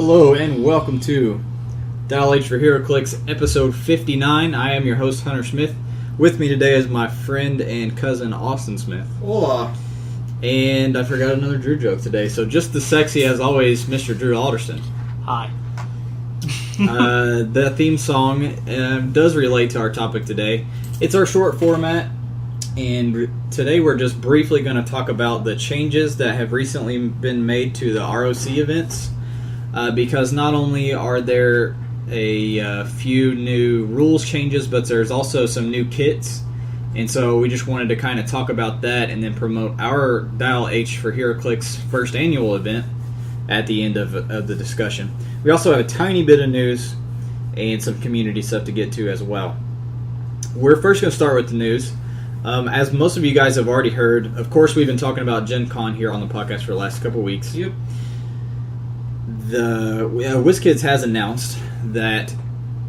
Hello and welcome to Dial H for Heroclix, episode 59. I am your host, Hunter Smith. With me today is my friend and cousin, Austin Smith. Hola. And I forgot another Drew joke today, so just the sexy as always, Mr. Drew Alderson. Hi. The theme song does relate to our topic today. It's our short format, and today we're just briefly going to talk about the changes that have recently been made to the ROC events, because not only are there a few new rules changes, but there's also some new kits, and so we just wanted to kind of talk about that and then promote our Dial H for Heroclix first annual event at the end of the discussion. We also have a tiny bit of news and some community stuff to get to as well. We're first going to start with the news. As most of you guys have already heard, of course, we've been talking about GenCon here on the podcast for the last couple weeks. Yep. The WizKids has announced that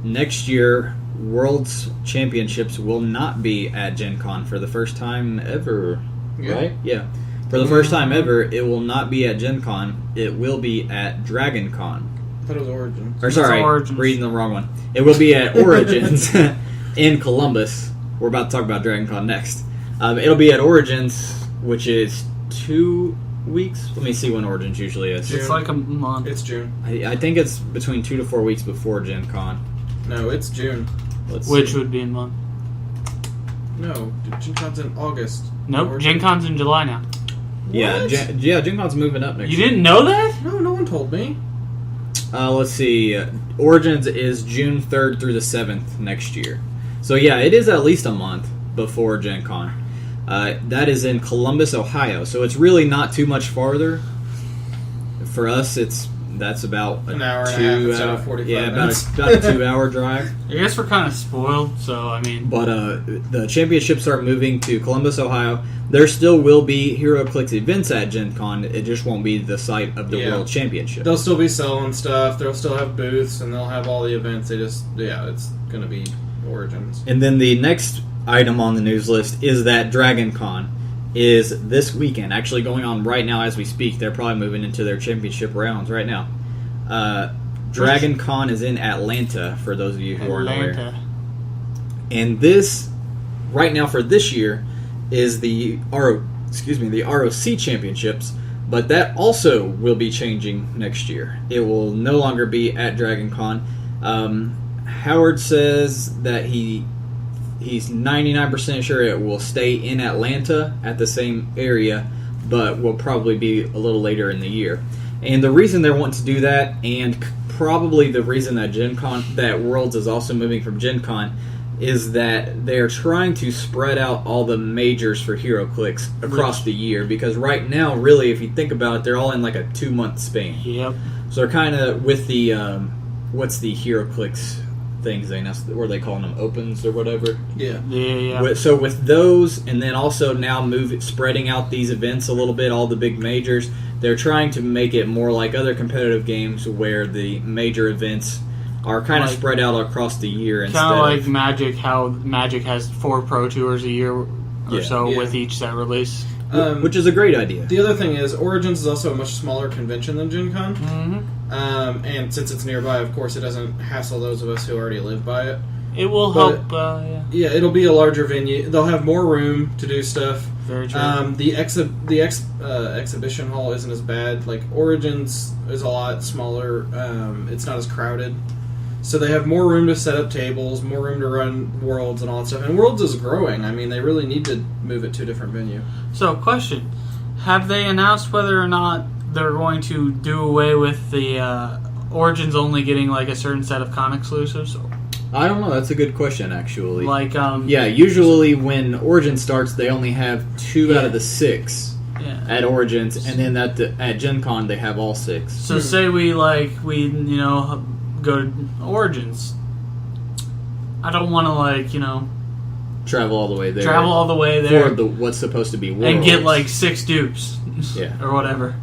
next year World's Championships will not be at GenCon for the first time ever. Yeah. Right? Yeah. For the first time ever, it will not be at GenCon. It will be at DragonCon. I thought it was Origins. Or sorry, Origins. reading the wrong one. It will be at Origins in Columbus. We're about to talk about DragonCon next. It'll be at Origins, which is 2 weeks. Let me see when Origins usually is. It's like a month. It's June. I think it's between 2 to 4 weeks before Gen Con. No, it's June. Which would be a month. No, GenCon's in August. Nope, Origins. GenCon's in July now. Yeah, What? Gen Con's moving up next You year. didn't know that? No, no one told me. Let's see. Origins is June 3rd through the 7th next year. So yeah, it is at least a month before Gen Con. That is in Columbus, Ohio. So it's really not too much farther. For us, that's about An hour and a half instead of 45 minutes. about a 2-hour drive. I guess we're kind of spoiled, so I mean... But the championships are moving to Columbus, Ohio. There still will be HeroClix events at Gen Con. It just won't be the site of the World Championship. They'll still be selling stuff. They'll still have booths, and they'll have all the events. It's going to be Origins. And then the next item on the news list is that DragonCon is this weekend, actually going on right now as we speak. They're probably moving into their championship rounds right now. DragonCon is in Atlanta, for those of you who aren't aware. And this, right now for this year, is the ROC Championships, but that also will be changing next year. It will no longer be at DragonCon. Howard says that he's 99% sure it will stay in Atlanta at the same area, but will probably be a little later in the year. And the reason they're wanting to do that, and probably the reason that that Worlds is also moving from Gen Con, is that they're trying to spread out all the majors for HeroClix across the year. Because right now, really, if you think about it, they're all in like a 2-month span. Yep. So they're kind of with the what's the HeroClix things were they calling them, opens or whatever? Yeah. So with those, and then also now spreading out these events a little bit, all the big majors, they're trying to make it more like other competitive games where the major events are kind of spread out across the year instead Kind of like Magic, how Magic has 4 Pro Tours a year or Yeah. with each set release. which is a great idea. The other thing is, Origins is also a much smaller convention than Gen Con. Mm-hmm. And since it's nearby, of course, it doesn't hassle those of us who already live by it. It will help, yeah. Yeah, it'll be a larger venue. They'll have more room to do stuff. Very true. The exhibition hall isn't as bad. Like, Origins is a lot smaller. It's not as crowded. So they have more room to set up tables, more room to run Worlds and all that stuff. And Worlds is growing. I mean, they really need to move it to a different venue. So, question. Have they announced whether or not they're going to do away with the Origins only getting like a certain set of con exclusives? I don't know. That's a good question, actually. Like, yeah, usually when Origin starts, they only have 2 out of the 6 at Origins, and then at Gen Con they have all 6. So say we go to Origins. I don't want to travel all the way there. For what's supposed to be Worlds. and get like 6 dupes. Yeah. Or whatever.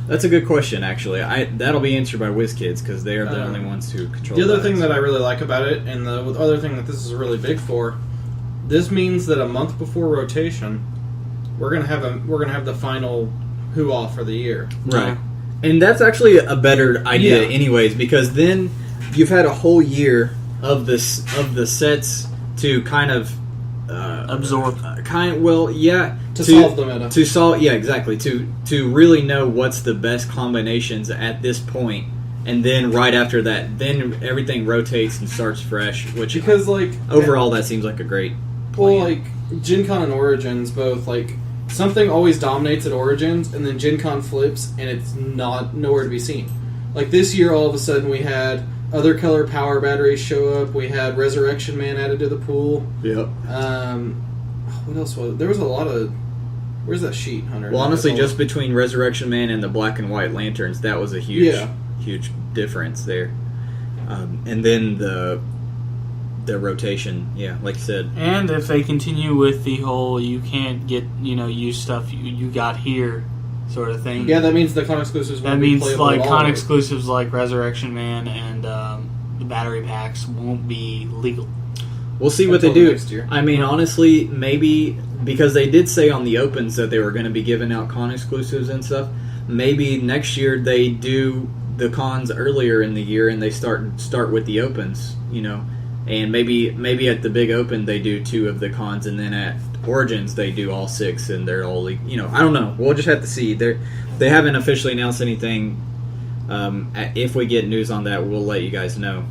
That's a good question, actually. That'll be answered by WizKids, because they are the only ones who control The other that. thing that I really like about it, and the other thing that this is really big for, this means that a month before rotation, we're gonna have the final hoo-ah for the year. Right. And that's actually a better idea, Yeah. anyways, because then you've had a whole year of the sets to kind of Absorb. To solve the meta. Exactly. To really know what's the best combinations at this point, and then right after that, then everything rotates and starts fresh. Because overall, that seems like a great well, plan. GenCon and Origins both something always dominates at Origins, and then GenCon flips, and it's nowhere to be seen. Like this year, all of a sudden we had other color power batteries show up. We had Resurrection Man added to the pool. Yep. What else was it? There was a lot of... Where's that sheet, Hunter? Well, honestly, just between Resurrection Man and the black and white lanterns, that was a huge difference there. And then the rotation, like you said. And if they continue with the whole you can't get, use stuff you got here sort of thing. Yeah, that means the con exclusives won't be playable at all. Con exclusives like Resurrection Man and the battery packs won't be legal. We'll see what they do. Next year. I mean, honestly, maybe because they did say on the opens that they were going to be giving out con exclusives and stuff. Maybe next year they do the cons earlier in the year and they start with the opens, and maybe at the big open they do 2 of the cons, and then at Origins they do all 6, and they're all I don't know. We'll just have to see. They haven't officially announced anything. If we get news on that, we'll let you guys know.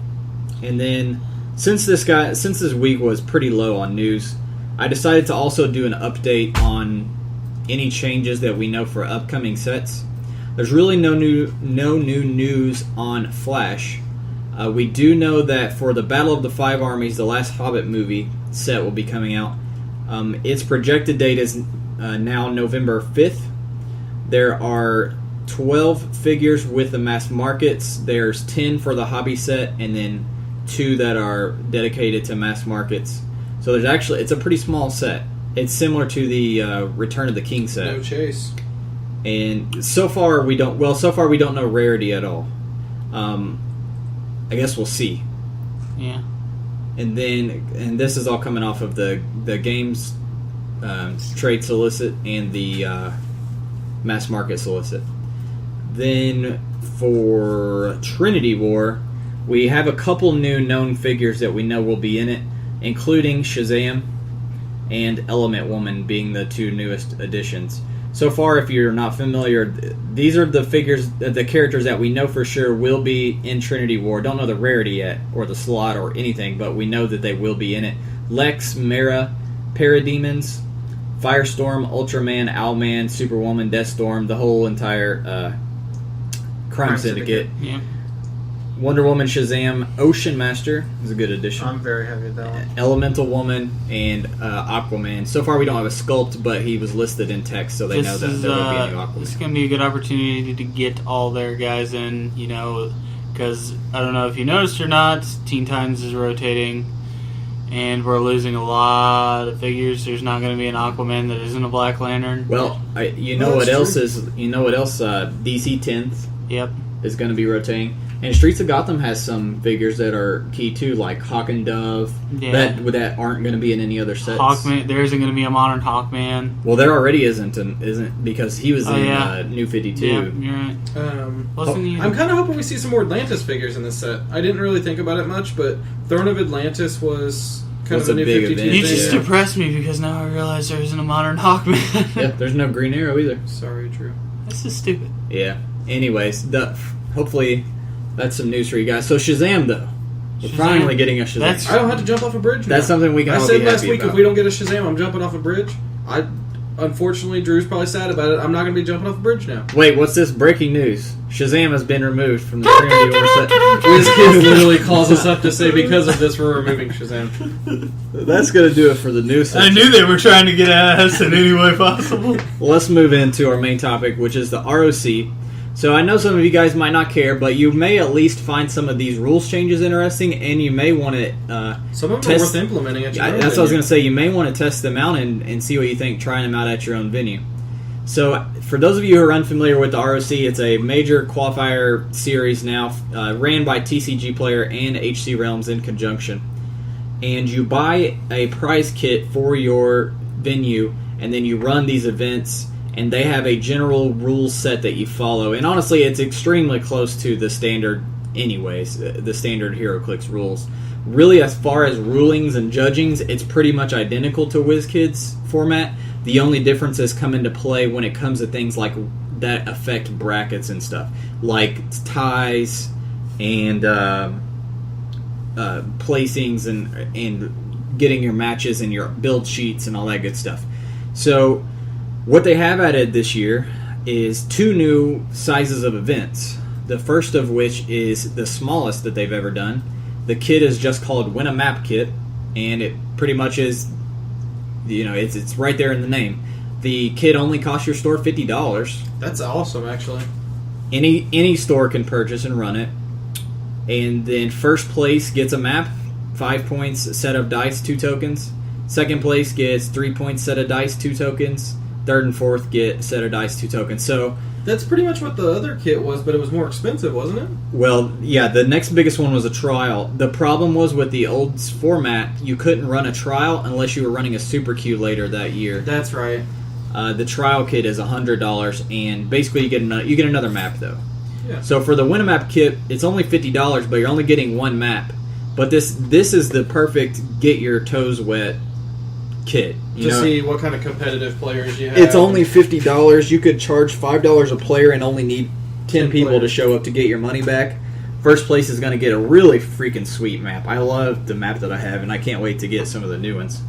And then. Since this week was pretty low on news, I decided to also do an update on any changes that we know for upcoming sets. There's really no new news on Flash. We do know that for the Battle of the Five Armies, the last Hobbit movie set will be coming out. Its projected date is now November 5th. There are 12 figures with the mass markets. There's 10 for the hobby set, and then 2 that are dedicated to mass markets. So it's a pretty small set. It's similar to the Return of the King set. No chase. And so far we don't know rarity at all. I guess we'll see. Yeah. And this is all coming off of the games trade solicit and the mass market solicit. Then for Trinity War, we have a couple new known figures that we know will be in it, including Shazam and Element Woman being the 2 newest additions. So far, if you're not familiar, these are the figures, the characters that we know for sure will be in Trinity War. Don't know the rarity yet, or the slot, or anything, but we know that they will be in it. Lex, Mera, Parademons, Firestorm, Ultraman, Owlman, Superwoman, Deathstorm, the whole entire Crime Syndicate. Yeah. Wonder Woman, Shazam, Ocean Master is a good addition. I'm very happy with that one. Elemental Woman, and Aquaman. So far we don't have a sculpt, but he was listed in text, so they know that there will be a new Aquaman. This is going to be a good opportunity to get all their guys in, because I don't know if you noticed or not, Teen Titans is rotating, and we're losing a lot of figures. There's not going to be an Aquaman that isn't a Black Lantern. Well, what else? DC 10th Yep. is going to be rotating. And Streets of Gotham has some figures that are key too, like Hawk and Dove, that aren't going to be in any other sets. Hawkman, there isn't going to be a modern Hawkman. Well, there already isn't because he was in New 52. Yeah, you're right. I'm kind of hoping we see some more Atlantis figures in this set. I didn't really think about it much, but Throne of Atlantis was kind of a New 52 event. You just depressed me because now I realize there isn't a modern Hawkman. Yeah, there's no Green Arrow either. Sorry, Drew. This is stupid. Yeah. Anyways, hopefully that's some news for you guys. So Shazam, though. We're finally getting a Shazam. I don't have to jump off a bridge now. That's something we can all be happy about. I said last week, if we don't get a Shazam, I'm jumping off a bridge. Unfortunately, Drew's probably sad about it. I'm not going to be jumping off a bridge now. Wait, what's this? Breaking news. Shazam has been removed from the Trinity War set. This kid literally calls us up to say, because of this, we're removing Shazam. That's going to do it for the news section. I knew they were trying to get at us in any way possible. Well, let's move into our main topic, which is the ROC. So I know some of you guys might not care, but you may at least find some of these rules changes interesting, and you may want to some of them are worth implementing at your own venue. That's what I was going to say. You may want to test them out and see what you think, trying them out at your own venue. So for those of you who are unfamiliar with the ROC, it's a major qualifier series now, ran by TCG Player and HC Realms in conjunction. And you buy a prize kit for your venue, and then you run these events. and they have a general rules set that you follow. And honestly, it's extremely close to the standard anyways, the standard HeroClix rules. Really, as far as rulings and judgings, it's pretty much identical to WizKids format. The only differences come into play when it comes to things like that affect brackets and stuff, like ties and placings and getting your matches and your build sheets and all that good stuff. So what they have added this year is 2 new sizes of events. The first of which is the smallest that they've ever done. The kit is just called Win a Map Kit, and it pretty much is, it's right there in the name. The kit only costs your store $50. That's awesome, actually. Any store can purchase and run it. And then first place gets a map, 5 points, a set of dice, 2 tokens. Second place gets 3 points, set of dice, 2 tokens. Third and fourth get a set of dice, 2 tokens. So that's pretty much what the other kit was, but it was more expensive, wasn't it? Well, yeah, the next biggest one was a trial. The problem was with the old format, you couldn't run a trial unless you were running a Super Q later that year. That's right. The trial kit is $100, and basically you get another map, though. Yeah. So for the Win-A-Map kit, it's only $50, but you're only getting 1 map. But this is the perfect get your toes wet kit. See what kind of competitive players you have. It's only $50. You could charge $5 a player and only need 10 people to show up to get your money back. First place is going to get a really freaking sweet map. I love the map that I have, and I can't wait to get some of the new ones.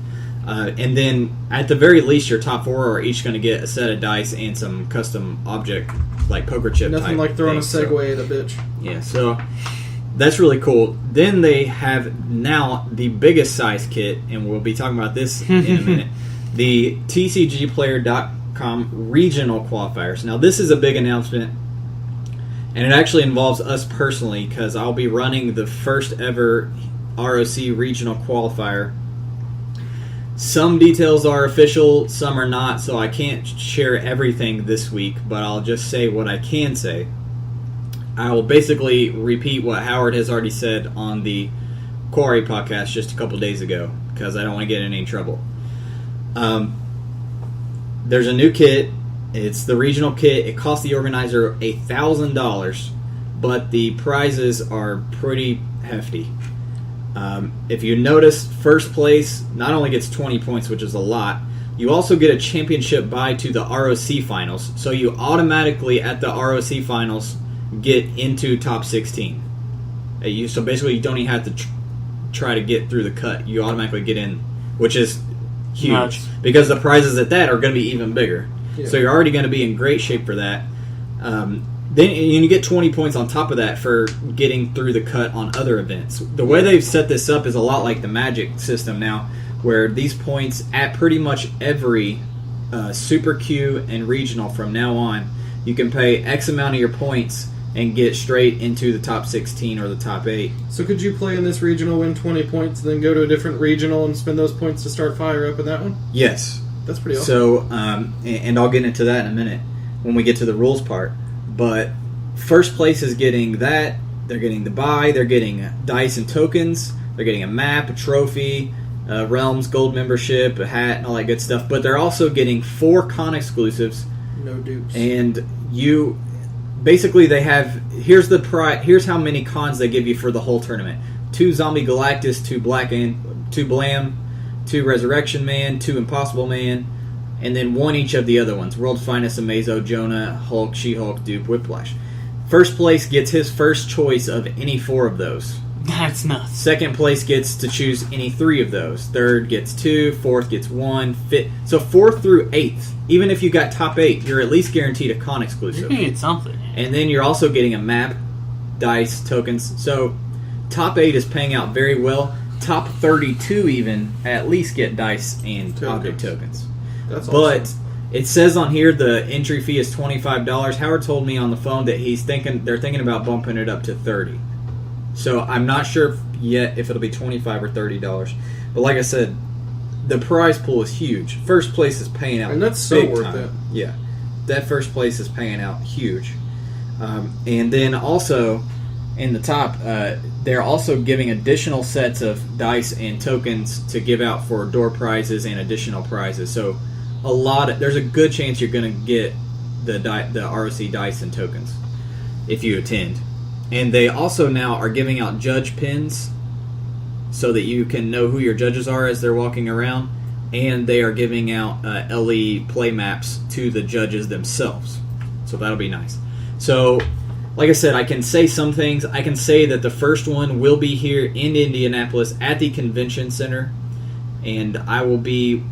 And then, at the very least, your top 4 are each going to get a set of dice and some custom object, like poker chip Nothing type like throwing things. a Segway at a bitch. Yeah, so that's really cool. Then they have now the biggest size kit, and we'll be talking about this in a minute. The TCGplayer.com regional qualifiers. Now, this is a big announcement, and it actually involves us personally, because I'll be running the first ever ROC regional qualifier. Some details are official, some are not, so I can't share everything this week, but I'll just say what I can say. I will basically repeat what Howard has already said on the Quarry podcast just a couple days ago, because I don't want to get in any trouble. There's a new kit. It's the regional kit. It costs the organizer $1,000, but the prizes are pretty hefty. If you notice, first place not only gets 20 points, which is a lot, you also get a championship bye to the ROC finals. So you automatically, at the ROC finals, get into top 16. So basically, you don't even have to try to get through the cut. You automatically get in, which is huge. Nuts. Because the prizes at that are going to be even bigger. Yeah. So you're already going to be in great shape for that. Then you get 20 points on top of that for getting through the cut on other events. The way they've set this up is a lot like the Magic system now, where these points at pretty much every Super Q and Regional from now on, you can pay X amount of your points and get straight into the top 16 or the top 8. So could you play in this regional, win 20 points, then go to a different regional and spend those points to start fire up in that one? Yes. That's pretty awesome. So, and I'll get into that in a minute when we get to the rules part. But first place is getting that. They're getting the buy. They're getting dice and tokens. They're getting a map, a trophy, Realms, gold membership, a hat, and all that good stuff. But they're also getting 4 con exclusives. No dupes. And you... Basically, they have... Here's how many cons they give you for the whole tournament. 2 Zombie Galactus, 2 2 Blam, 2 Resurrection Man, 2 Impossible Man, and then 1 each of the other ones. World's Finest, Amazo, Jonah, Hulk, She-Hulk, Dupe, Whiplash. First place gets his first choice of any 4 of those. That's nuts. Second place gets to choose any 3 of those. Third gets 2, fourth gets 1, fifth. So 4th through 8th, even if you got top 8, you're at least guaranteed a con exclusive. You're going to get something. And then you're also getting a map, dice, tokens. So top 8 is paying out very well. Top 32 even at least get dice and object tokens. That's But awesome. it says on here the entry fee is $25. Howard told me on the phone that they're thinking about bumping it up to $30. So I'm not sure yet if it'll be $25 or $30. But like I said, the prize pool is huge. First place is paying out, and that's so big worth time. it. Yeah, that first place is paying out huge. And then also in the top, they're also giving additional sets of dice and tokens to give out for door prizes and additional prizes. So there's a good chance you're going to get the ROC dice and tokens if you attend. And they also now are giving out judge pins so that you can know who your judges are as they're walking around. And they are giving out LE play maps to the judges themselves. So that'll be nice. So, like I said, I can say some things. I can say that the first one will be here in Indianapolis at the Convention Center. And I will be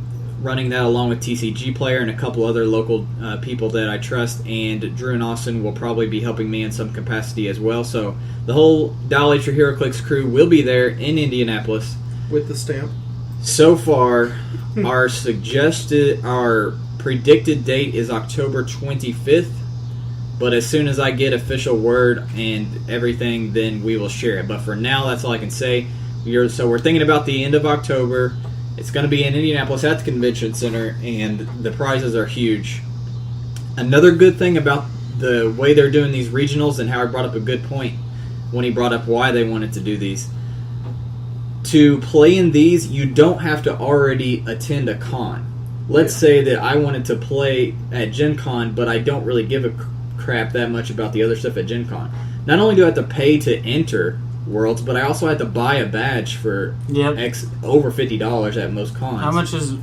running that along with TCG Player and a couple other local people that I trust. And Drew and Austin will probably be helping me in some capacity as well. So the whole Dial H for Heroclix crew will be there in Indianapolis. With the stamp. So far, our predicted date is October 25th. But as soon as I get official word and everything, then we will share it. But for now, that's all I can say. So we're thinking about the end of October. It's going to be in Indianapolis at the Convention Center, and the prizes are huge. Another good thing about the way they're doing these regionals, and Howard brought up a good point when he brought up why they wanted to do these. To play in these, you don't have to already attend a con. Let's say that I wanted to play at GenCon, but I don't really give a crap that much about the other stuff at GenCon. Not only do I have to pay to enter Worlds, but I also have to buy a badge for over $50 at most cons. How much is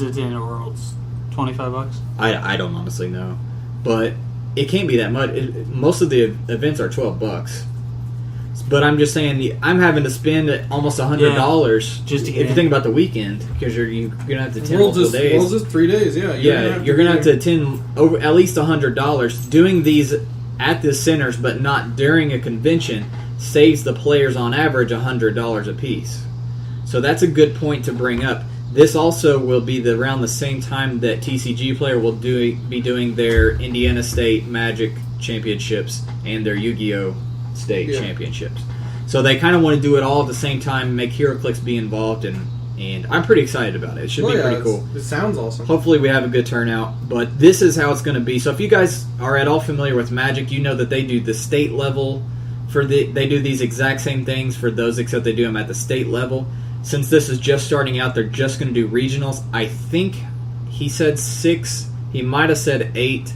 it in a Worlds? $25? I don't honestly know, but it can't be that much. Most of the events are $12. But I'm just saying, I'm having to spend almost $100 just to get if you think about the weekend, because you're gonna have to attend multiple days. Worlds is 3 days. Yeah, You're gonna have to attend over at least $100. Doing these at the centers, but not during a convention, saves the players on average $100 a piece. So that's a good point to bring up. This also will be around the same time that TCG Player will be doing their Indiana State Magic Championships and their Yu-Gi-Oh! State Championships. So they kind of want to do it all at the same time, make Heroclix be involved, and I'm pretty excited about it. It should be pretty cool. It sounds awesome. Hopefully we have a good turnout, but this is how it's going to be. So if you guys are at all familiar with Magic, you know that they do the state level they do these exact same things for those, except they do them at the state level. Since this is just starting out, they're just going to do regionals. I think he said 6. He might have said 8.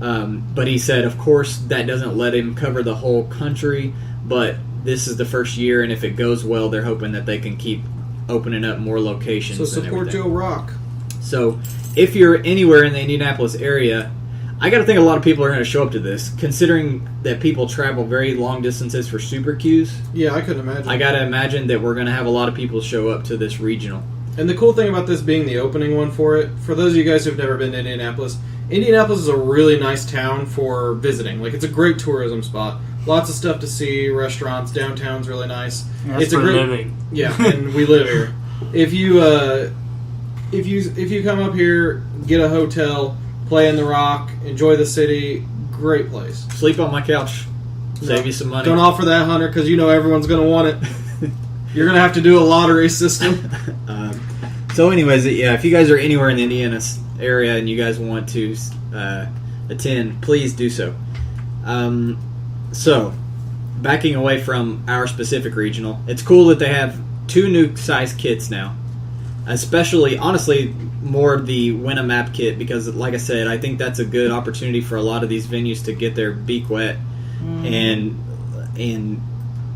But he said, of course, that doesn't let him cover the whole country, but this is the first year, and if it goes well, they're hoping that they can keep opening up more locations. So support Joe Rock. So if you're anywhere in the Indianapolis area, I got to think a lot of people are going to show up to this, considering that people travel very long distances for super queues. Yeah, I could imagine. I got to imagine that we're going to have a lot of people show up to this regional. And the cool thing about this being the opening one for it, for those of you guys who've never been to Indianapolis is a really nice town for visiting. Like, it's a great tourism spot. Lots of stuff to see, restaurants, downtown's really nice. It's for living. Yeah, and we live here. If you come up here, get a hotel, play in the ROC, enjoy the city, great place. Sleep on my couch. Save you some money. Don't offer that, Hunter, because you know everyone's going to want it. You're going to have to do a lottery system. So anyways, yeah, if you guys are anywhere in the Indiana area and you guys want to attend, please do so. So, backing away from our specific regional, it's cool that they have 2 new size kits now. Especially, honestly, more of the win a map kit, because like I said, I think that's a good opportunity for a lot of these venues to get their beak wet and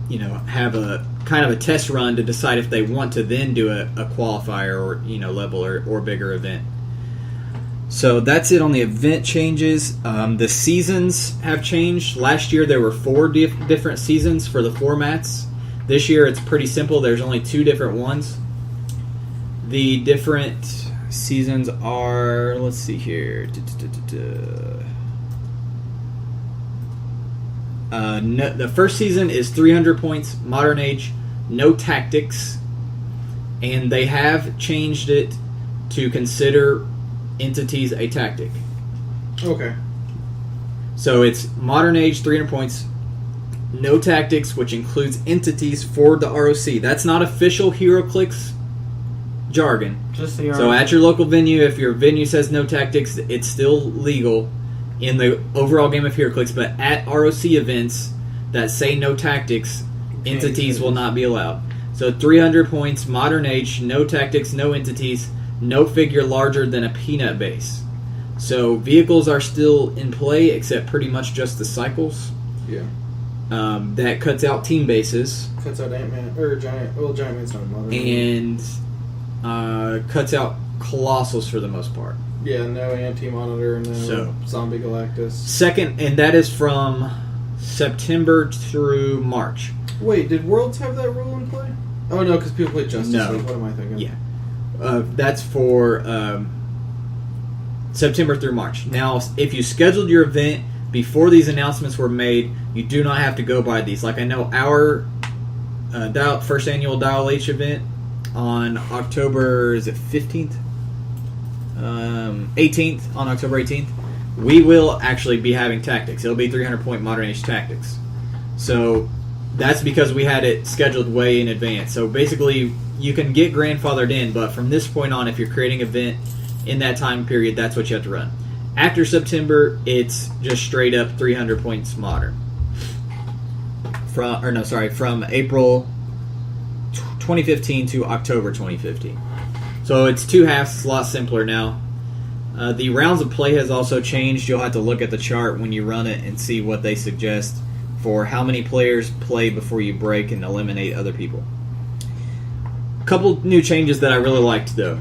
you know, have a kind of a test run to decide if they want to then do a qualifier or, you know, level or bigger event. So that's it on the event changes. The seasons have changed. Last year there were 4 different seasons for the formats. This year it's pretty simple. There's only 2 different ones. The different seasons are, let's see here. The first season is 300 points, Modern Age, no tactics, and they have changed it to consider entities a tactic. Okay. So it's Modern Age, 300 points, no tactics, which includes entities for the ROC. That's not official Heroclix jargon. Just the ROC. So at your local venue, if your venue says no tactics, it's still legal in the overall game of Heroclix, but at ROC events that say no tactics, entities will not be allowed. So 300 points, Modern Age, no tactics, no entities. no figure larger than a peanut base. So vehicles are still in play, except pretty much just the cycles. Yeah. That cuts out team bases. Cuts out Ant-Man, or Giant. Well, Giant Man's not modern. And cuts out Colossals for the most part. Yeah, no Anti-Monitor and no Zombie Galactus. Second, and that is from September through March. Wait, did Worlds have that rule in play? Oh, no, because people play Justice League. What am I thinking? Yeah. That's for September through March. Now, if you scheduled your event before these announcements were made, you do not have to go by these. Like, I know our first annual Dial H event on October, is it 15th? 18th, on October 18th, we will actually be having tactics. It'll be 300-point Modern Age tactics. So that's because we had it scheduled way in advance. So basically, you can get grandfathered in, but from this point on, if you're creating an event in that time period, that's what you have to run. After September, it's just straight up 300 points Modern. From April 2015 to October 2015. So it's two halves. It's a lot simpler now. The rounds of play has also changed. You'll have to look at the chart when you run it and see what they suggest for how many players play before you break and eliminate other people. A couple new changes that I really liked, though.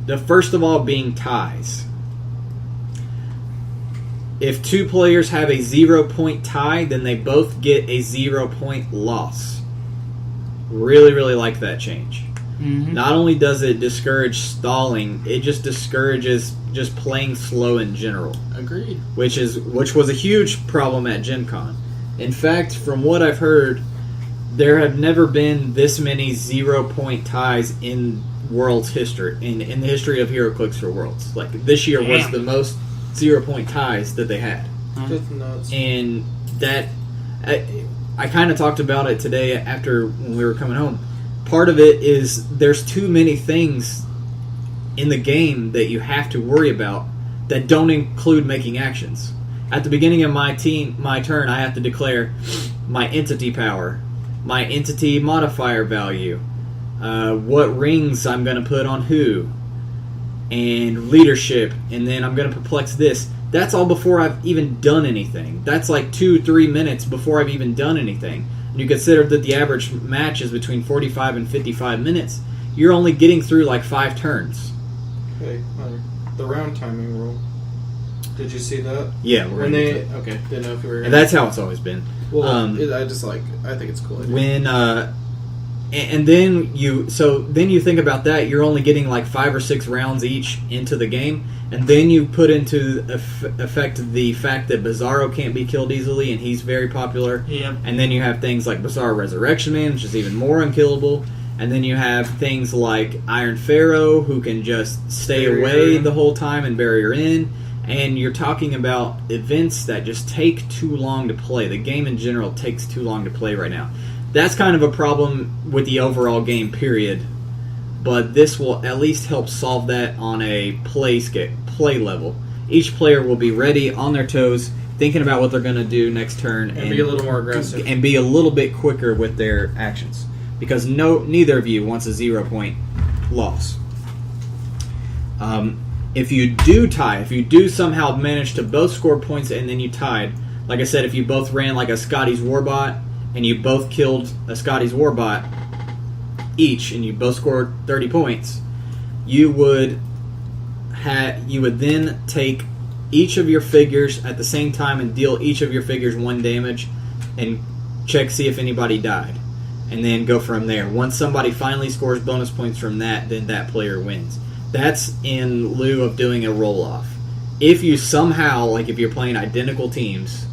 The first of all being ties. If two players have a 0-point tie, then they both get a 0-point loss. Really, really like that change. Mm-hmm. Not only does it discourage stalling, it just discourages just playing slow in general. Agreed. Which was a huge problem at GenCon. In fact, from what I've heard, there have never been this many 0-point ties in Worlds history, in the history of Heroclix for Worlds. Like, this year was the most 0-point ties that they had. That's nuts. And that, I kind of talked about it today after when we were coming home. Part of it is there's too many things in the game that you have to worry about that don't include making actions. At the beginning of my turn, I have to declare my entity power, my entity modifier value, what rings I'm going to put on who, and leadership, and then I'm going to perplex this. That's all before I've even done anything. That's like 2-3 minutes before I've even done anything. And you consider that the average match is between 45 and 55 minutes. You're only getting through like 5 turns. Okay, the round timing rule. Did you see that? Yeah, when they okay, didn't know if you were. And that's how it's always been. Well, I think it's cool. When and then you think about that, you're only getting like 5 or 6 rounds each into the game, and then you put into effect the fact that Bizarro can't be killed easily, and he's very popular. Yep. And then you have things like Bizarro Resurrection Man, which is even more unkillable. And then you have things like Iron Pharaoh, who can just stay away the whole time and barrier in. And you're talking about events that just take too long to play. The game in general takes too long to play right now. That's kind of a problem with the overall game, period. But this will at least help solve that on a play level. Each player will be ready, on their toes, thinking about what they're going to do next turn. And be a little more aggressive. And be a little bit quicker with their actions. Because neither of you wants a 0-point loss. If you do tie, if you do somehow manage to both score points and then you tied, like I said, if you both ran like a Scotty's Warbot and you both killed a Scotty's Warbot each and you both scored 30 points, you would then take each of your figures at the same time and deal each of your figures 1 damage and check see if anybody died. And then go from there. Once somebody finally scores bonus points from that, then that player wins. That's in lieu of doing a roll-off. If you somehow, like if you're playing identical teams,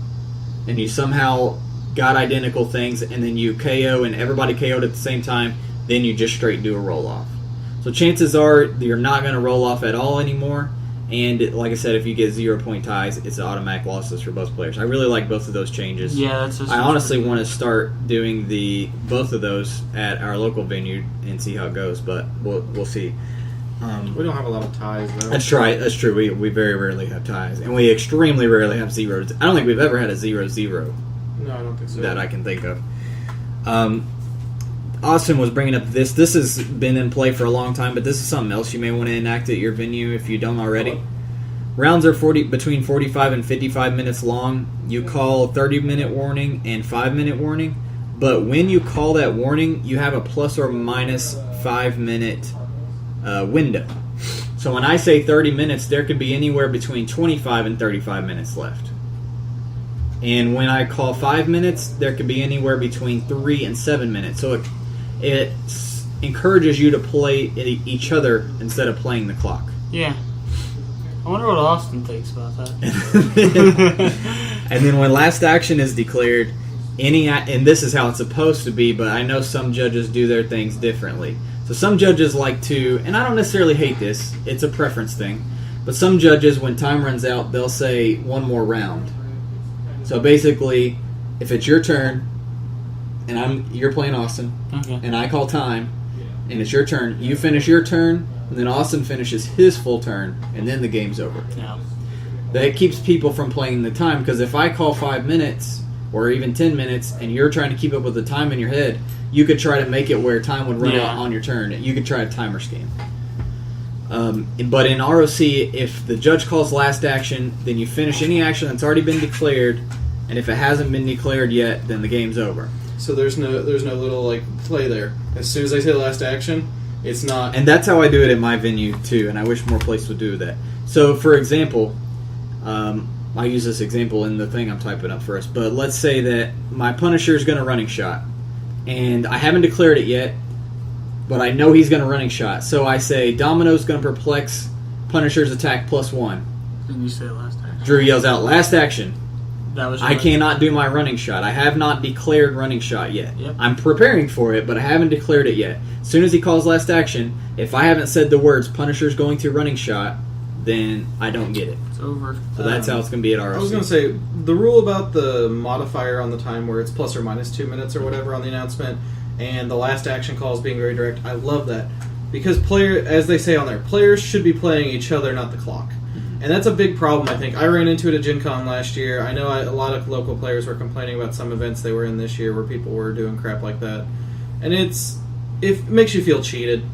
and you somehow got identical things, and then you KO and everybody KO'd at the same time, then you just straight do a roll-off. So chances are you're not going to roll off at all anymore, and like I said, if you get 0-point ties, it's automatic losses for both players. I really like both of those changes. Yeah, I honestly want to start doing both of those at our local venue and see how it goes, but we'll see. We don't have a lot of ties, though. That's right. That's true. We very rarely have ties, and we extremely rarely have zeros. I don't think we've ever had a 0-0. No, I don't think so. That I can think of. Austin was bringing up this. This has been in play for a long time, but this is something else you may want to enact at your venue if you don't already. Rounds are between 45 and 55 minutes long. You call 30-minute warning and 5-minute warning, but when you call that warning, you have a plus or minus 5-minute window. So when I say 30 minutes, there could be anywhere between 25 and 35 minutes left. And when I call 5 minutes, there could be anywhere between 3 and 7 minutes. So it encourages you to play each other instead of playing the clock. Yeah. I wonder what Austin thinks about that. And then when last action is declared, and this is how it's supposed to be, but I know some judges do their things differently. So some judges like to, and I don't necessarily hate this, it's a preference thing, but some judges, when time runs out, they'll say one more round. So basically, if it's your turn, and you're playing Austin, Okay. and I call time, and it's your turn, you finish your turn, and then Austin finishes his full turn, and then the game's over. Yeah. That keeps people from playing the time, because if I call 5 minutes, or even 10 minutes, and you're trying to keep up with the time in your head, you could try to make it where time would run out on your turn. You could try a timer scheme. But in ROC, if the judge calls last action, then you finish any action that's already been declared, and if it hasn't been declared yet, then the game's over. So there's no little like play there. As soon as I say last action, it's not. And that's how I do it at my venue too, and I wish more places would do that. So, for example, I use this example in the thing I'm typing up for us, but let's say that my Punisher is going to running shot, and I haven't declared it yet, but I know he's going to running shot. So I say Domino's going to perplex Punisher's attack +1. Didn't you say last action? Drew yells out, last action. That was I cannot do my running shot. I have not declared running shot yet. Yep. I'm preparing for it, but I haven't declared it yet. As soon as he calls last action, if I haven't said the words Punisher's going to running shot, then I don't get it. It's over. So that's how it's going to be at ROC. I was going to say, the rule about the modifier on the time where it's plus or minus 2 minutes or whatever on the announcement, and the last action calls being very direct, I love that. Because as they say on there, players should be playing each other, not the clock. And that's a big problem, I think. I ran into it at GenCon last year. I know a lot of local players were complaining about some events they were in this year where people were doing crap like that. And it makes you feel cheated.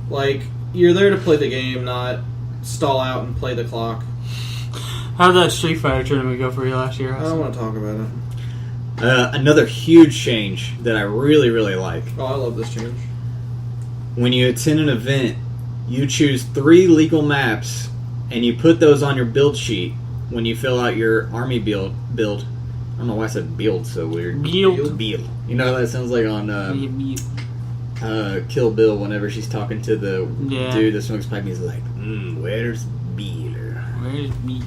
Like, you're there to play the game, not stall out and play the clock. How did that Street Fighter tournament go for you last year? I don't want to talk about it. Another huge change that I really, really like. Oh, I love this change. When you attend an event, you choose 3 legal maps, and you put those on your build sheet when you fill out your army build. I don't know why I said build so weird. Build. You know what that sounds like on Kill Bill whenever she's talking to the dude that smokes pipe. He's like, where's Beeler? Where's me?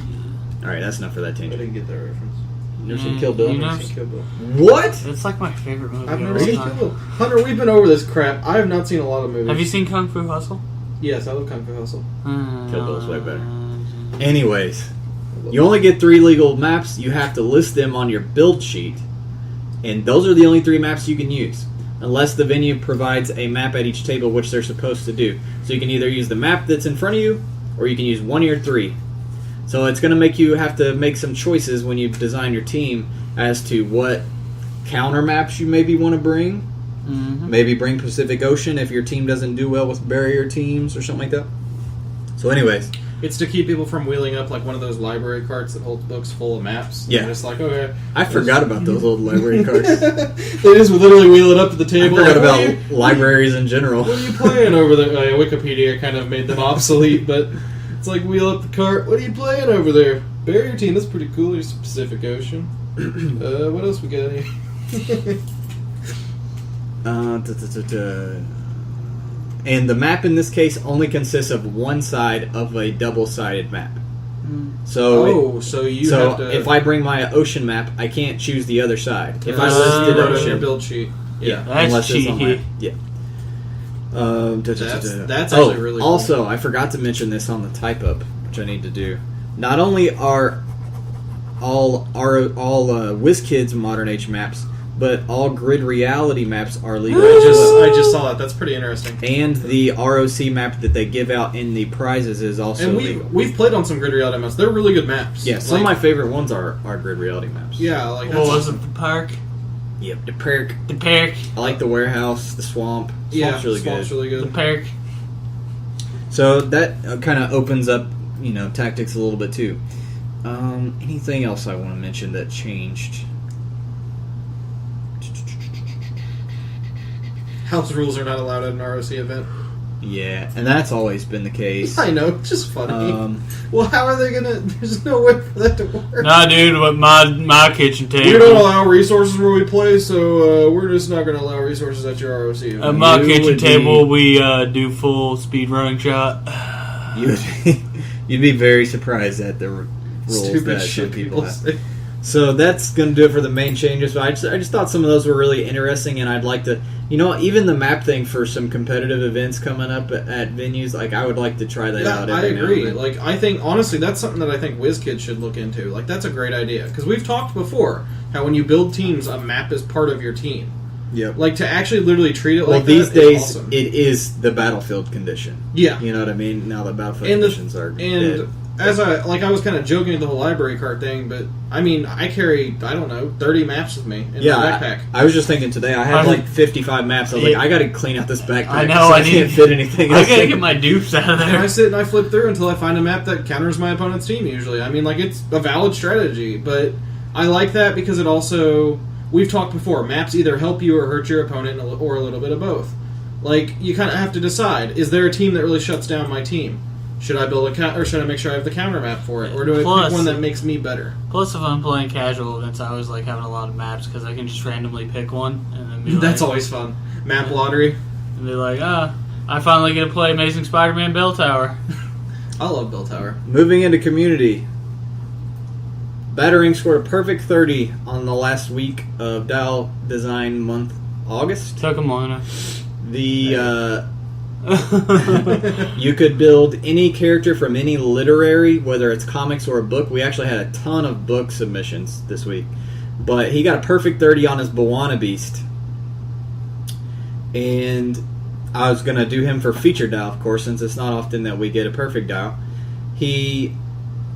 Alright, that's enough for that I tangent. didn't get that reference. You never seen Kill Bill? You I've never seen Kill Bill. What? It's like my favorite movie. I've of never all seen time. Kill Bill. Hunter, we've been over this crap. I have not seen a lot of movies. Have you seen Kung Fu Hustle? Yes, I love Kung Fu Hustle. Kill Bill's way better. Anyways, you only get 3 legal maps. You have to list them on your build sheet. And those are the only 3 maps you can use. Unless the venue provides a map at each table, which they're supposed to do. So you can either use the map that's in front of you, or you can use one of your 3. So it's going to make you have to make some choices when you design your team as to what counter maps you maybe want to bring. Mm-hmm. Maybe bring Pacific Ocean if your team doesn't do well with barrier teams or something like that. So anyways, It's to keep people from wheeling up like one of those library carts that holds books full of maps. Yeah. And just like, okay. I forgot about those old library cards. They just literally wheel it up to the I table. forgot like, about libraries in general. What are you playing over there? Wikipedia kind of made them obsolete, but it's like wheel up the cart. What are you playing over there? Barrier team, that's pretty cool. There's Pacific Ocean. What else we got here? And the map in this case only consists of one side of a double-sided map. So so so have to. if I bring my ocean map, I can't choose the other side. If I Unless listed you wrote it on your ocean, build sheet. yeah, That's unless it's on my cheeky. yeah. That's actually really cool. Also, I forgot to mention this on the type up, which I need to do. Not only are all WizKids Modern Age maps, but all Grid Reality maps are legal. I just saw that. That's pretty interesting. And the ROC map that they give out in the prizes is also And legal. we've played on some Grid Reality maps. They're really good maps. Yeah, some of my favorite ones are Grid Reality maps. Yeah, like What was it? The park? Yep, the perk. The perk. I like the warehouse, the swamp. Swamp's really Swamp's good. really good. The perk. So that kind of opens up, tactics a little bit too. Anything else I want to mention that changed? House rules are not allowed at an ROC event. Yeah, and that's always been the case. I know, it's just funny. Well, how are they gonna... There's no way for that to work. Nah, dude, with my kitchen table. We don't allow resources where we play, so we're just not gonna allow resources at your ROC event. At my kitchen table, we do full speed running shot. You'd be very surprised at the rules Stupid that shit some people have. say. So that's going to do it for the main changes. But I just thought some of those were really interesting, and I'd like to, even the map thing for some competitive events coming up at venues, like I would like to try that out. I agree. Now and then. Like, I think, honestly, that's something that I think WizKids should look into. Like, that's a great idea. Because we've talked before how when you build teams, a map is part of your team. Yep. Like, to actually literally treat it like that these days, is awesome. it is the battlefield condition. Yeah. You know what I mean? Now the battlefield conditions are dead. As I was kind of joking at the whole library card thing, but I mean, I carry 30 maps with me in my backpack. I was just thinking today, I had 55 maps. I was like, I got to clean out this backpack. I know, I can't fit anything. I gotta get my dupes out of there. And I sit and I flip through until I find a map that counters my opponent's team. Usually, I mean, like, it's a valid strategy, but I like that because it also, we've talked before, maps either help you or hurt your opponent, or a little bit of both. Like, you kind of have to decide: is there a team that really shuts down my team? Should I build or should I make sure I have the counter map for it? Or do I pick one that makes me better? Plus, if I'm playing casual events, I always like having a lot of maps because I can just randomly pick one and then be like... That's always fun. Map lottery. And be like, I finally get to play Amazing Spider-Man Bell Tower. I love Bell Tower. Moving into community. Battering scored a perfect 30 on the last week of Dial Design Month, August. Took him long enough. You could build any character from any literary, whether it's comics or a book. We actually had a ton of book submissions this week. But he got a perfect 30 on his Bawana Beast. And I was going to do him for feature dial, of course, since it's not often that we get a perfect dial. He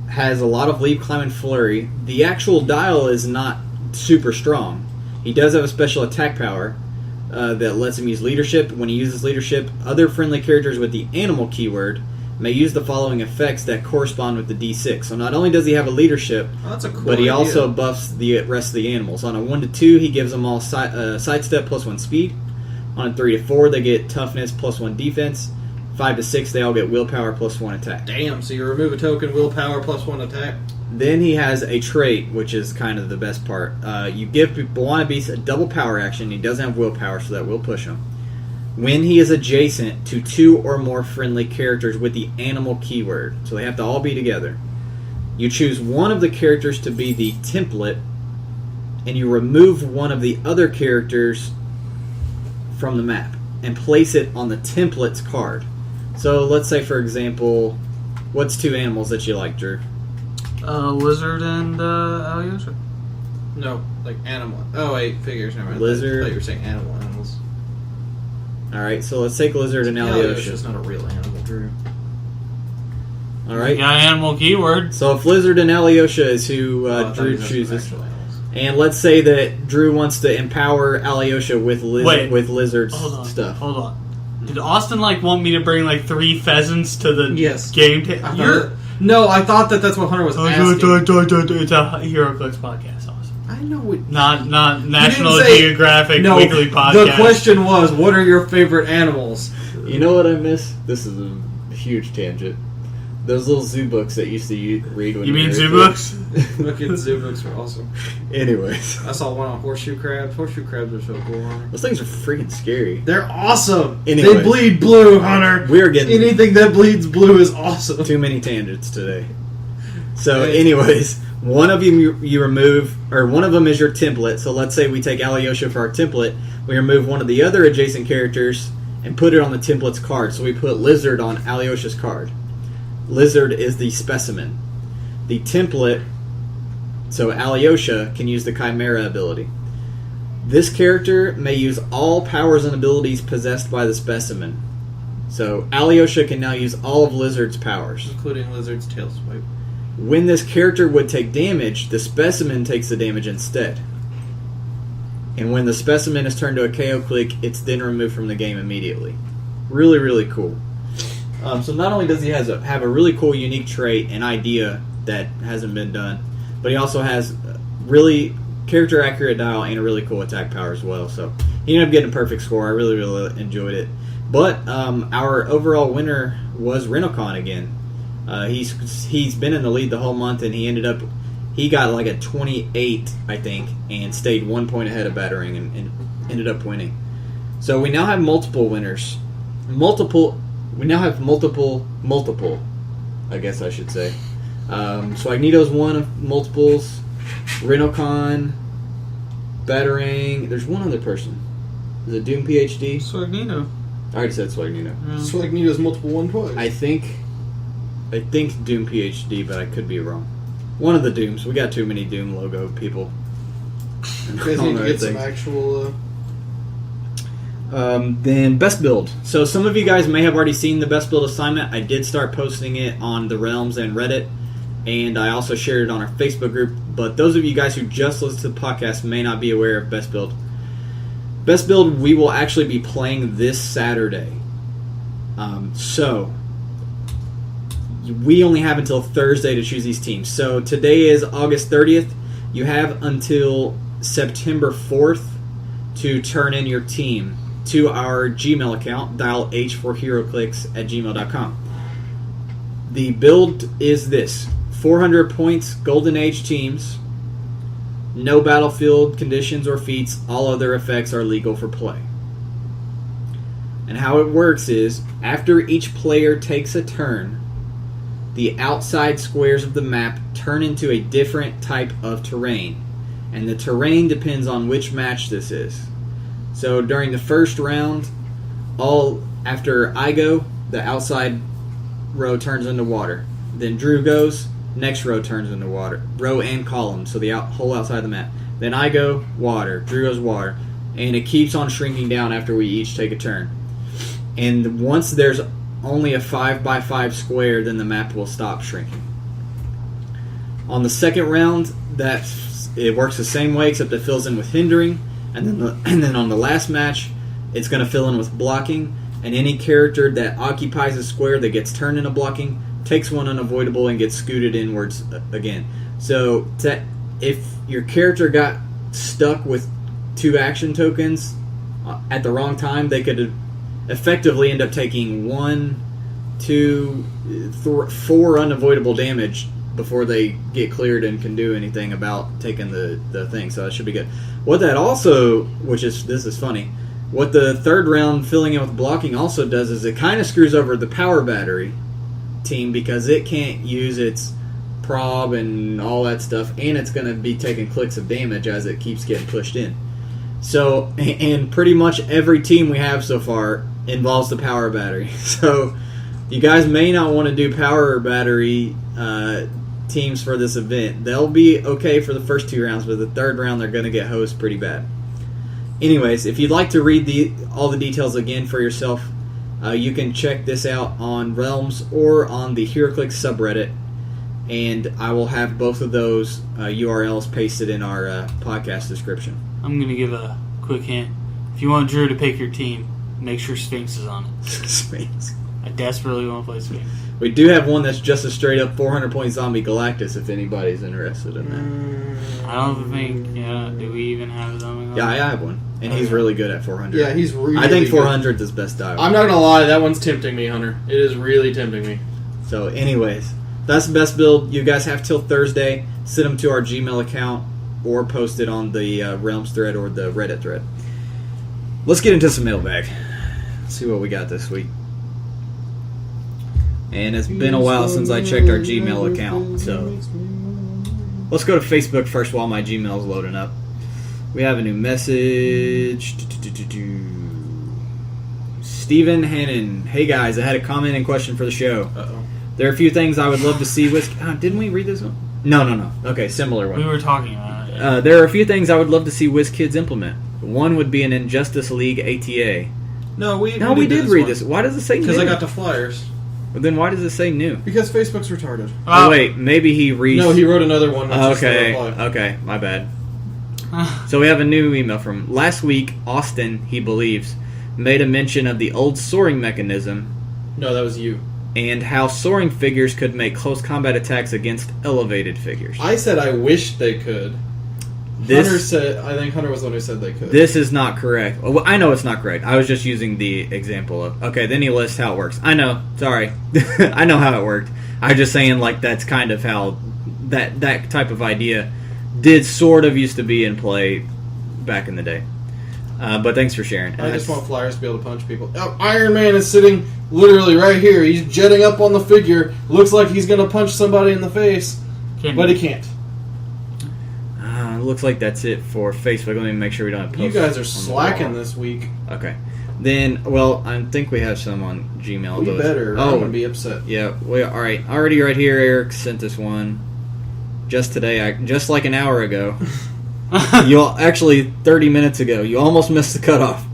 has a lot of leap, climb, and flurry. The actual dial is not super strong. He does have a special attack power that lets him use leadership. When he uses leadership, other friendly characters with the animal keyword may use the following effects that correspond with the D6. So not only does he have a leadership, that's a cool but he idea. also buffs the rest of the animals. On a 1 to 2, he gives them all sidestep plus 1 speed. On a 3 to 4, they get toughness plus 1 defense. 5 to 6, they all get willpower plus 1 attack. Damn, so you remove a token, willpower plus 1 attack. Then he has a trait, which is kind of the best part. You give Bawana Beast a double power action. He doesn't have willpower, so that will push him. When he is adjacent to 2 or more friendly characters with the animal keyword, so they have to all be together, you choose one of the characters to be the template, and you remove one of the other characters from the map and place it on the template's card. So let's say, for example, what's 2 animals that you like, Drew? Lizard and Alyosha. No, like animal. Oh wait, figures. Never mind. Lizard. I thought you were saying animals. All right, so let's take Lizard and Alyosha. It's not a real animal, Drew. All right. You got animal keyword. So if Lizard and Alyosha is who Drew chooses, and let's say that Drew wants to empower Alyosha with Lizard's stuff. Hold on. Did Austin want me to bring 3 pheasants to the game? No, I thought that's what Hunter was asking. It's a Heroclix podcast, Austin. I know it. Not National Geographic weekly podcast. The question was, what are your favorite animals? You know what I miss? This is a huge tangent. Those little zoo books that used to read when you mean were zoo books? Fucking zoo books are awesome. Anyways. I saw one on horseshoe crabs. Horseshoe crabs are so cool, Hunter. Those things are freaking scary. They're awesome. Anyways. They bleed blue, Hunter. We're getting anything that bleeds blue is awesome. Too many tangents today. So, anyways, one of you remove, or one of them is your template. So let's say we take Alyosha for our template. We remove one of the other adjacent characters and put it on the template's card. So we put Lizard on Alyosha's card. Lizard is the specimen. The template, so Alyosha, can use the Chimera ability. This character may use all powers and abilities possessed by the specimen. So Alyosha can now use all of Lizard's powers, including Lizard's tail swipe. When this character would take damage, the specimen takes the damage instead. And when the specimen is turned to a KO click, it's then removed from the game immediately. Really, really cool. So not only does he have a really cool, unique trait and idea that hasn't been done, but he also has really character-accurate dial and a really cool attack power as well. So he ended up getting a perfect score. I really, really enjoyed it. But our overall winner was ROC again. He's been in the lead the whole month, and he got like a 28, I think, and stayed 1 point ahead of Battering and ended up winning. So we now have multiple winners. We now have multiple, I guess I should say. Swagnito's one of multiples. ROC, Battering. There's one other person. Is it Doom PhD? Swagnito. I already said Swagnito. Swagnito's multiple one twice. I think Doom PhD, but I could be wrong. One of the Dooms. We got too many Doom logo people. You guys need to get some actual... Then best build. So some of you guys may have already seen the best build assignment. I did start posting it on the Realms and Reddit, and I also shared it on our Facebook group. But those of you guys who just listen to the podcast may not be aware of best build. Best build we will actually be playing this Saturday. So we only have until Thursday to choose these teams. So today is August 30th. You have until September 4th to turn in your team to our Gmail account, dial h4heroclix@gmail.com. The build is this: 400 points, Golden Age teams, no battlefield conditions or feats, all other effects are legal for play. And how it works is, after each player takes a turn, the outside squares of the map turn into a different type of terrain, and the terrain depends on which match this is. So during the first round, after I go, the outside row turns into water. Then Drew goes, next row turns into water. Row and column, so the whole outside of the map. Then I go, water. Drew goes, water. And it keeps on shrinking down after we each take a turn. And once there's only a 5x5 square, then the map will stop shrinking. On the second round, it works the same way, except it fills in with hindering. And then on the last match, it's going to fill in with blocking. And any character that occupies a square that gets turned into blocking takes one unavoidable and gets scooted inwards again. So if your character got stuck with 2 action tokens at the wrong time, they could effectively end up taking 1, 2, 4 unavoidable damage before they get cleared and can do anything about taking the thing. So it should be good. What that also, this is funny, what the third round filling in with blocking also does is it kind of screws over the power battery team, because it can't use its prob and all that stuff, and it's going to be taking clicks of damage as it keeps getting pushed in. So, and pretty much every team we have so far involves the power battery. So you guys may not want to do power battery teams for this event. They'll be okay for the first 2 rounds, but the third round they're going to get hosed pretty bad. Anyways, if you'd like to read all the details again for yourself, you can check this out on Realms or on the Heroclix subreddit, and I will have both of those URLs pasted in our podcast description. I'm going to give a quick hint. If you want Drew to pick your team, make sure Sphinx is on it. Sphinx. I desperately want to play Sphinx. We do have one that's just a straight up 400-point zombie Galactus, if anybody's interested in that. I don't think, do we even have a zombie Galactus? Yeah, I have one, and he's really good at 400. Yeah, he's really I think 400 is his best dial. I'm not going to lie, that one's tempting me, Hunter. It is really tempting me. So anyways, that's the best build. You guys have till Thursday. Send them to our Gmail account or post it on the Realms thread or the Reddit thread. Let's get into some mailbag. Let's see what we got this week. And it's been a while since I checked our Gmail account, so let's go to Facebook first while my Gmail's loading up. We have a new message. Stephen Hannon. Hey guys, I had a comment and question for the show. Uh-oh. There are a few things I would love to see with... didn't we read this one? No. Okay, similar one. We were talking about it. Yeah. There are a few things I would love to see WizKids implement. One would be an Injustice League ATA. No, we did read this. Why does it say new? Because I got the flyers. Well, then why does it say new? Because Facebook's retarded. Oh, wait, maybe he reads... No, he wrote another one. Okay, my bad. So we have a new email from last week. Austin, he believes, made a mention of the old soaring mechanism. No, that was you. And how soaring figures could make close combat attacks against elevated figures. I said I wished they could. Hunter said, I think Hunter was the one who said they could. This is not correct. Well, I know it's not correct. I was just using the example of... Okay, then he lists how it works. I know. Sorry. I know how it worked. I was just saying, like, that's kind of how that type of idea did sort of used to be in play back in the day. But thanks for sharing. I just want Flyers to be able to punch people. Oh, Iron Man is sitting literally right here. He's jetting up on the figure. Looks like he's going to punch somebody in the face, but he can't. Looks like that's it for Facebook. Let me make sure we don't have posts. You guys are slacking this week. Okay. Then, well, I think we have some on Gmail. We better. I'm going to be upset. Yeah. All right. Already right here, Eric sent us one. Just today, just like an hour ago. Actually, 30 minutes ago. You almost missed the cutoff.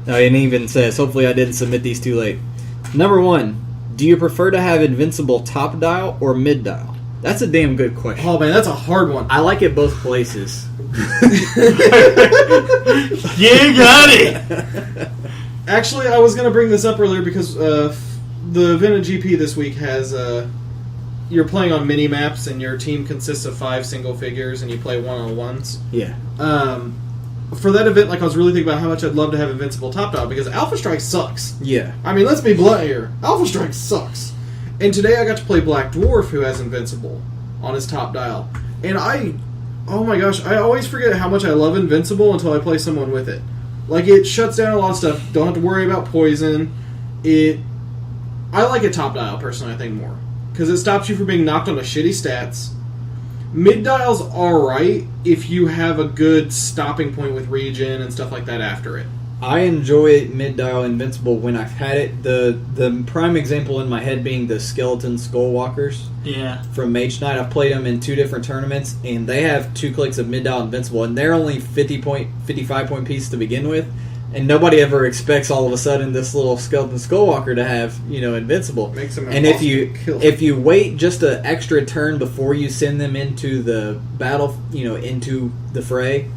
It even says, hopefully I didn't submit these too late. Number 1, do you prefer to have Invincible top dial or mid dial? That's a damn good question. Oh, man, that's a hard one. I like it both places. You got it! Actually, I was going to bring this up earlier because the Vintage GP this week has... you're playing on mini-maps, and your team consists of 5 single figures, and you play one-on-ones. Yeah. For that event, like, I was really thinking about how much I'd love to have Invincible top dial, because Alpha Strike sucks. Yeah. I mean, let's be blunt here. Alpha Strike sucks. And today I got to play Black Dwarf, who has Invincible on his top dial. And oh my gosh, I always forget how much I love Invincible until I play someone with it. Like, it shuts down a lot of stuff. Don't have to worry about poison. I like it top dial, personally, I think, more. Because it stops you from being knocked onto shitty stats. Mid dial's alright if you have a good stopping point with regen and stuff like that after it. I enjoy mid dial Invincible when I've had it. The prime example in my head being the Skeleton Skullwalkers. Yeah. From Mage Knight. I've played them in 2 different tournaments, and they have 2 clicks of mid dial Invincible, and they're only 55 point piece to begin with. And nobody ever expects all of a sudden this little Skeleton Skullwalker to have, Invincible. Makes them and if you wait just an extra turn before you send them into the battle, into the fray,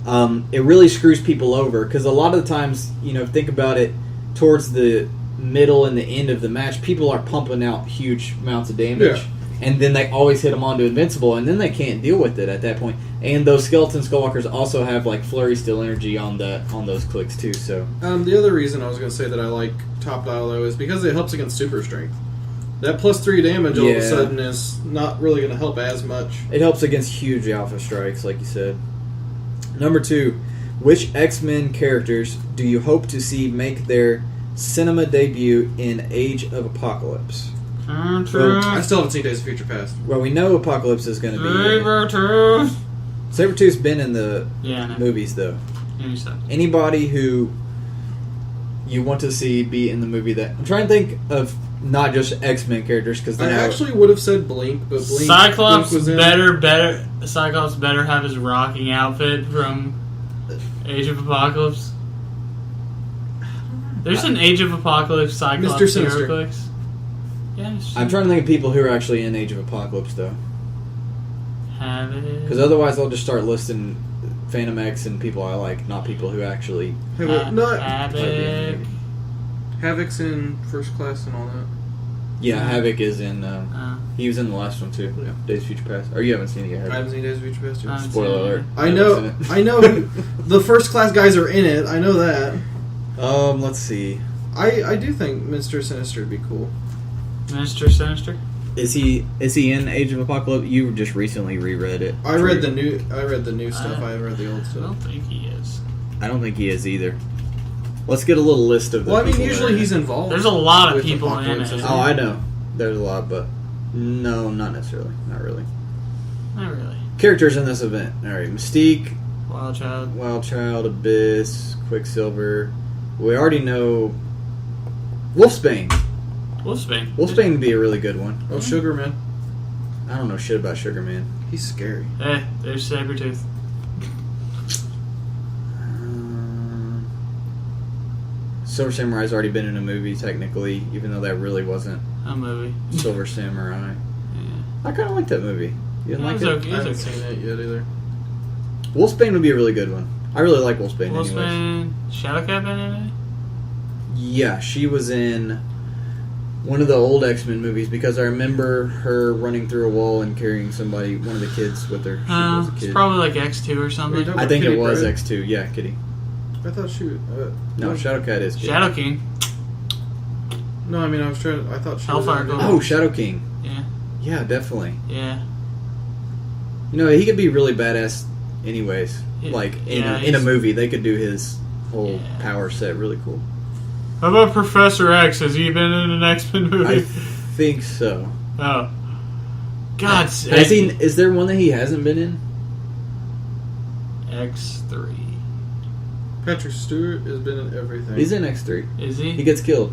it really screws people over. Because a lot of the times, think about it, towards the middle and the end of the match, people are pumping out huge amounts of damage. Yeah. And then they always hit them onto Invincible, and then they can't deal with it at that point. And those Skeleton Skullwalkers also have like Flurry Steel energy on those clicks too. So the other reason I was going to say that I like top dial though is because it helps against super strength. That +3 damage all of a sudden is not really going to help as much. It helps against huge alpha strikes, like you said. Number 2, which X-Men characters do you hope to see make their cinema debut in Age of Apocalypse? I still haven't seen Days of Future Past. Well, we know Apocalypse is going to be Sabretooth's been in the movies, though. Anybody who you want to see be in the movie that... I'm trying to think of not just X-Men characters, because I actually would have said Blink, but Cyclops was in. Cyclops better have his rocking outfit from Age of Apocalypse. There's an Age of Apocalypse Cyclops Mr. Sinister. Heroclix. Yeah, I'm trying to think of people who are actually in Age of Apocalypse, though. Havoc. Because otherwise I'll just start listing Phantom X and people I like, not people who actually... Havoc. Havoc's in First Class and all that. Yeah, Havoc is in... he was in the last one, too. Yeah. Days of Future Past. Or you haven't seen it yet, have you? I haven't seen Days of Future Past yet. Spoiler alert. I know the First Class guys are in it. I know that. Let's see. I do think Mr. Sinister would be cool. Mr. Sinister? Is he in Age of Apocalypse? You just recently reread it. I read the new stuff. I haven't read the old stuff. I don't think he is. I don't think he is either. Let's get a little list of the people usually he's involved. There's a lot of people in it. Oh, I know. There's a lot, but no, not necessarily. Not really. Not really. Characters in this event. Alright, Mystique, Wild Child, Abyss, Quicksilver. We already know Wolfsbane. Wolfsbane would be a really good one. Oh, Sugarman. I don't know shit about Sugarman. He's scary. Hey, there's Sabretooth. Silver Samurai's already been in a movie, technically, even though that really wasn't A movie. Silver Samurai. Yeah. I kind of like that movie. You didn't like it? Okay. I haven't seen it yet either. Wolfsbane would be a really good one. I really like Wolfsbane. Wolfsbane, Shadowcat been in it? Yeah, she was in one of the old X-Men movies because I remember her running through a wall and carrying somebody, one of the kids, with her. She was a kid. It's probably like X2 or something. I think Kitty it was Pryde? X2. Yeah, Kitty. I thought she. No, Shadowcat is Kitty. Shadow King. No, I mean I thought she. Hellfire was Ghost. Oh, Shadow King. Yeah. Yeah, definitely. Yeah. You know, he could be really badass anyways. Yeah, Like, yeah, in a movie, they could do his whole Yeah. power set really cool. How about Professor X? Has he been in an X-Men movie? I think so. Oh. God. Is there one that he hasn't been in? X3. Patrick Stewart has been in everything. He's in X3. Is he? He gets killed.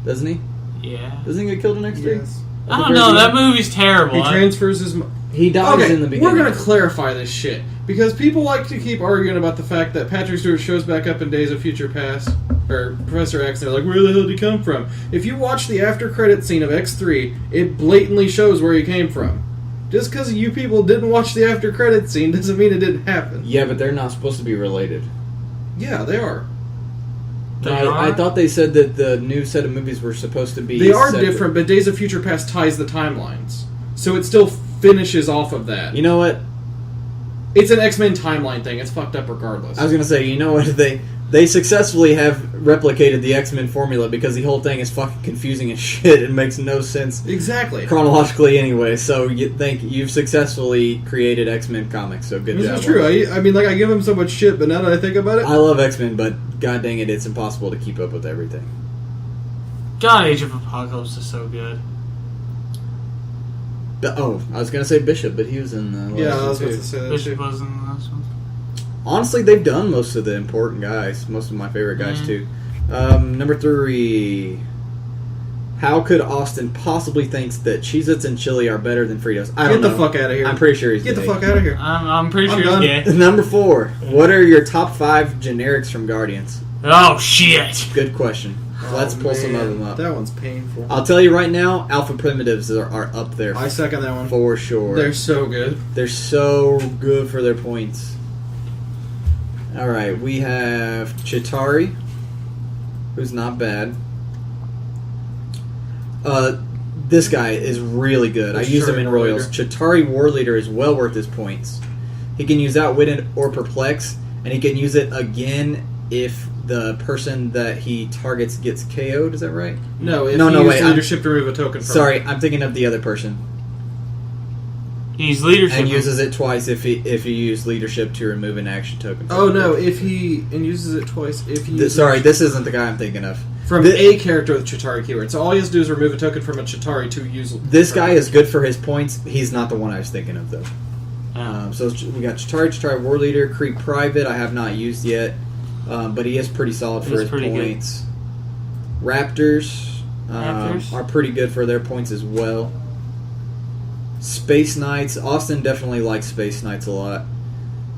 Doesn't he? Yeah. Doesn't he get killed in X3? Yes. I don't know. That movie's terrible. He transfers his. He dies in the beginning. We're gonna clarify this shit because people like to keep arguing about the fact that Patrick Stewart shows back up in Days of Future Past or Professor X. And they're like, where the hell did he come from? If you watch the after credit scene of X3, it blatantly shows where he came from. Just because you people didn't watch the after credit scene doesn't mean it didn't happen. Yeah, but they're not supposed to be related. Yeah, they are. I thought they said that the new set of movies were supposed to be. They are separate. different, but Days of Future Past ties the timelines, so it still finishes off of that. You know what? It's an X-Men timeline thing. It's fucked up regardless. I was gonna say, you know what? They successfully have replicated the X-Men formula because the whole thing is fucking confusing as shit. It makes no sense Exactly. chronologically anyway. So you think you've successfully created X-Men comics? So good This job. is true. I mean, like, I give him so much shit, but now that I think about it, I love X-Men, but god dang it, it's impossible to keep up with everything. God, Age of Apocalypse is so good. I was gonna say Bishop, but he was in the last yeah, I one was about too. to say that Bishop too. was in the last one. Honestly, they've done most of the important guys, most of my favorite guys too. Number 3. How could Austin possibly thinks that Cheez-Its and chili are better than Fritos? I don't know. Get the fuck out of here. I'm pretty sure he's Get gay. the fuck out of here. I'm pretty I'm sure done. he's gay. Number 4. What are your top 5 generics from Guardians? Oh, shit. Good question. Let's pull some of them up. That one's painful. I'll tell you right now, Alpha Primitives are up there I second that one. for sure. They're so good. They're so good for their points. Alright, we have Chitauri, who's not bad. This guy is really good. I use him in Royals. Chitauri War Leader is well worth his points. He can use Outwitted or Perplex, and he can use it again if the person that he targets gets KO'd. Is that right? No, if No, you wait, use leadership to remove a token from Sorry, I'm thinking of the other person. He's leadership. And uses it twice if you use leadership to remove an action token. Oh no, if he and uses it twice if he Sorry, this isn't the guy I'm thinking of. from a character with Chitauri keyword. So all he has to do is remove a token from a Chitauri to use. This guy is good for his points. He's not the one I was thinking of though. Oh. So we got Chitauri War Leader, Creep Private. I have not used yet, but he is pretty solid for He's his pretty points. Raptors, Raptors are pretty good for their points as well. Space Knights. Austin definitely likes Space Knights a lot.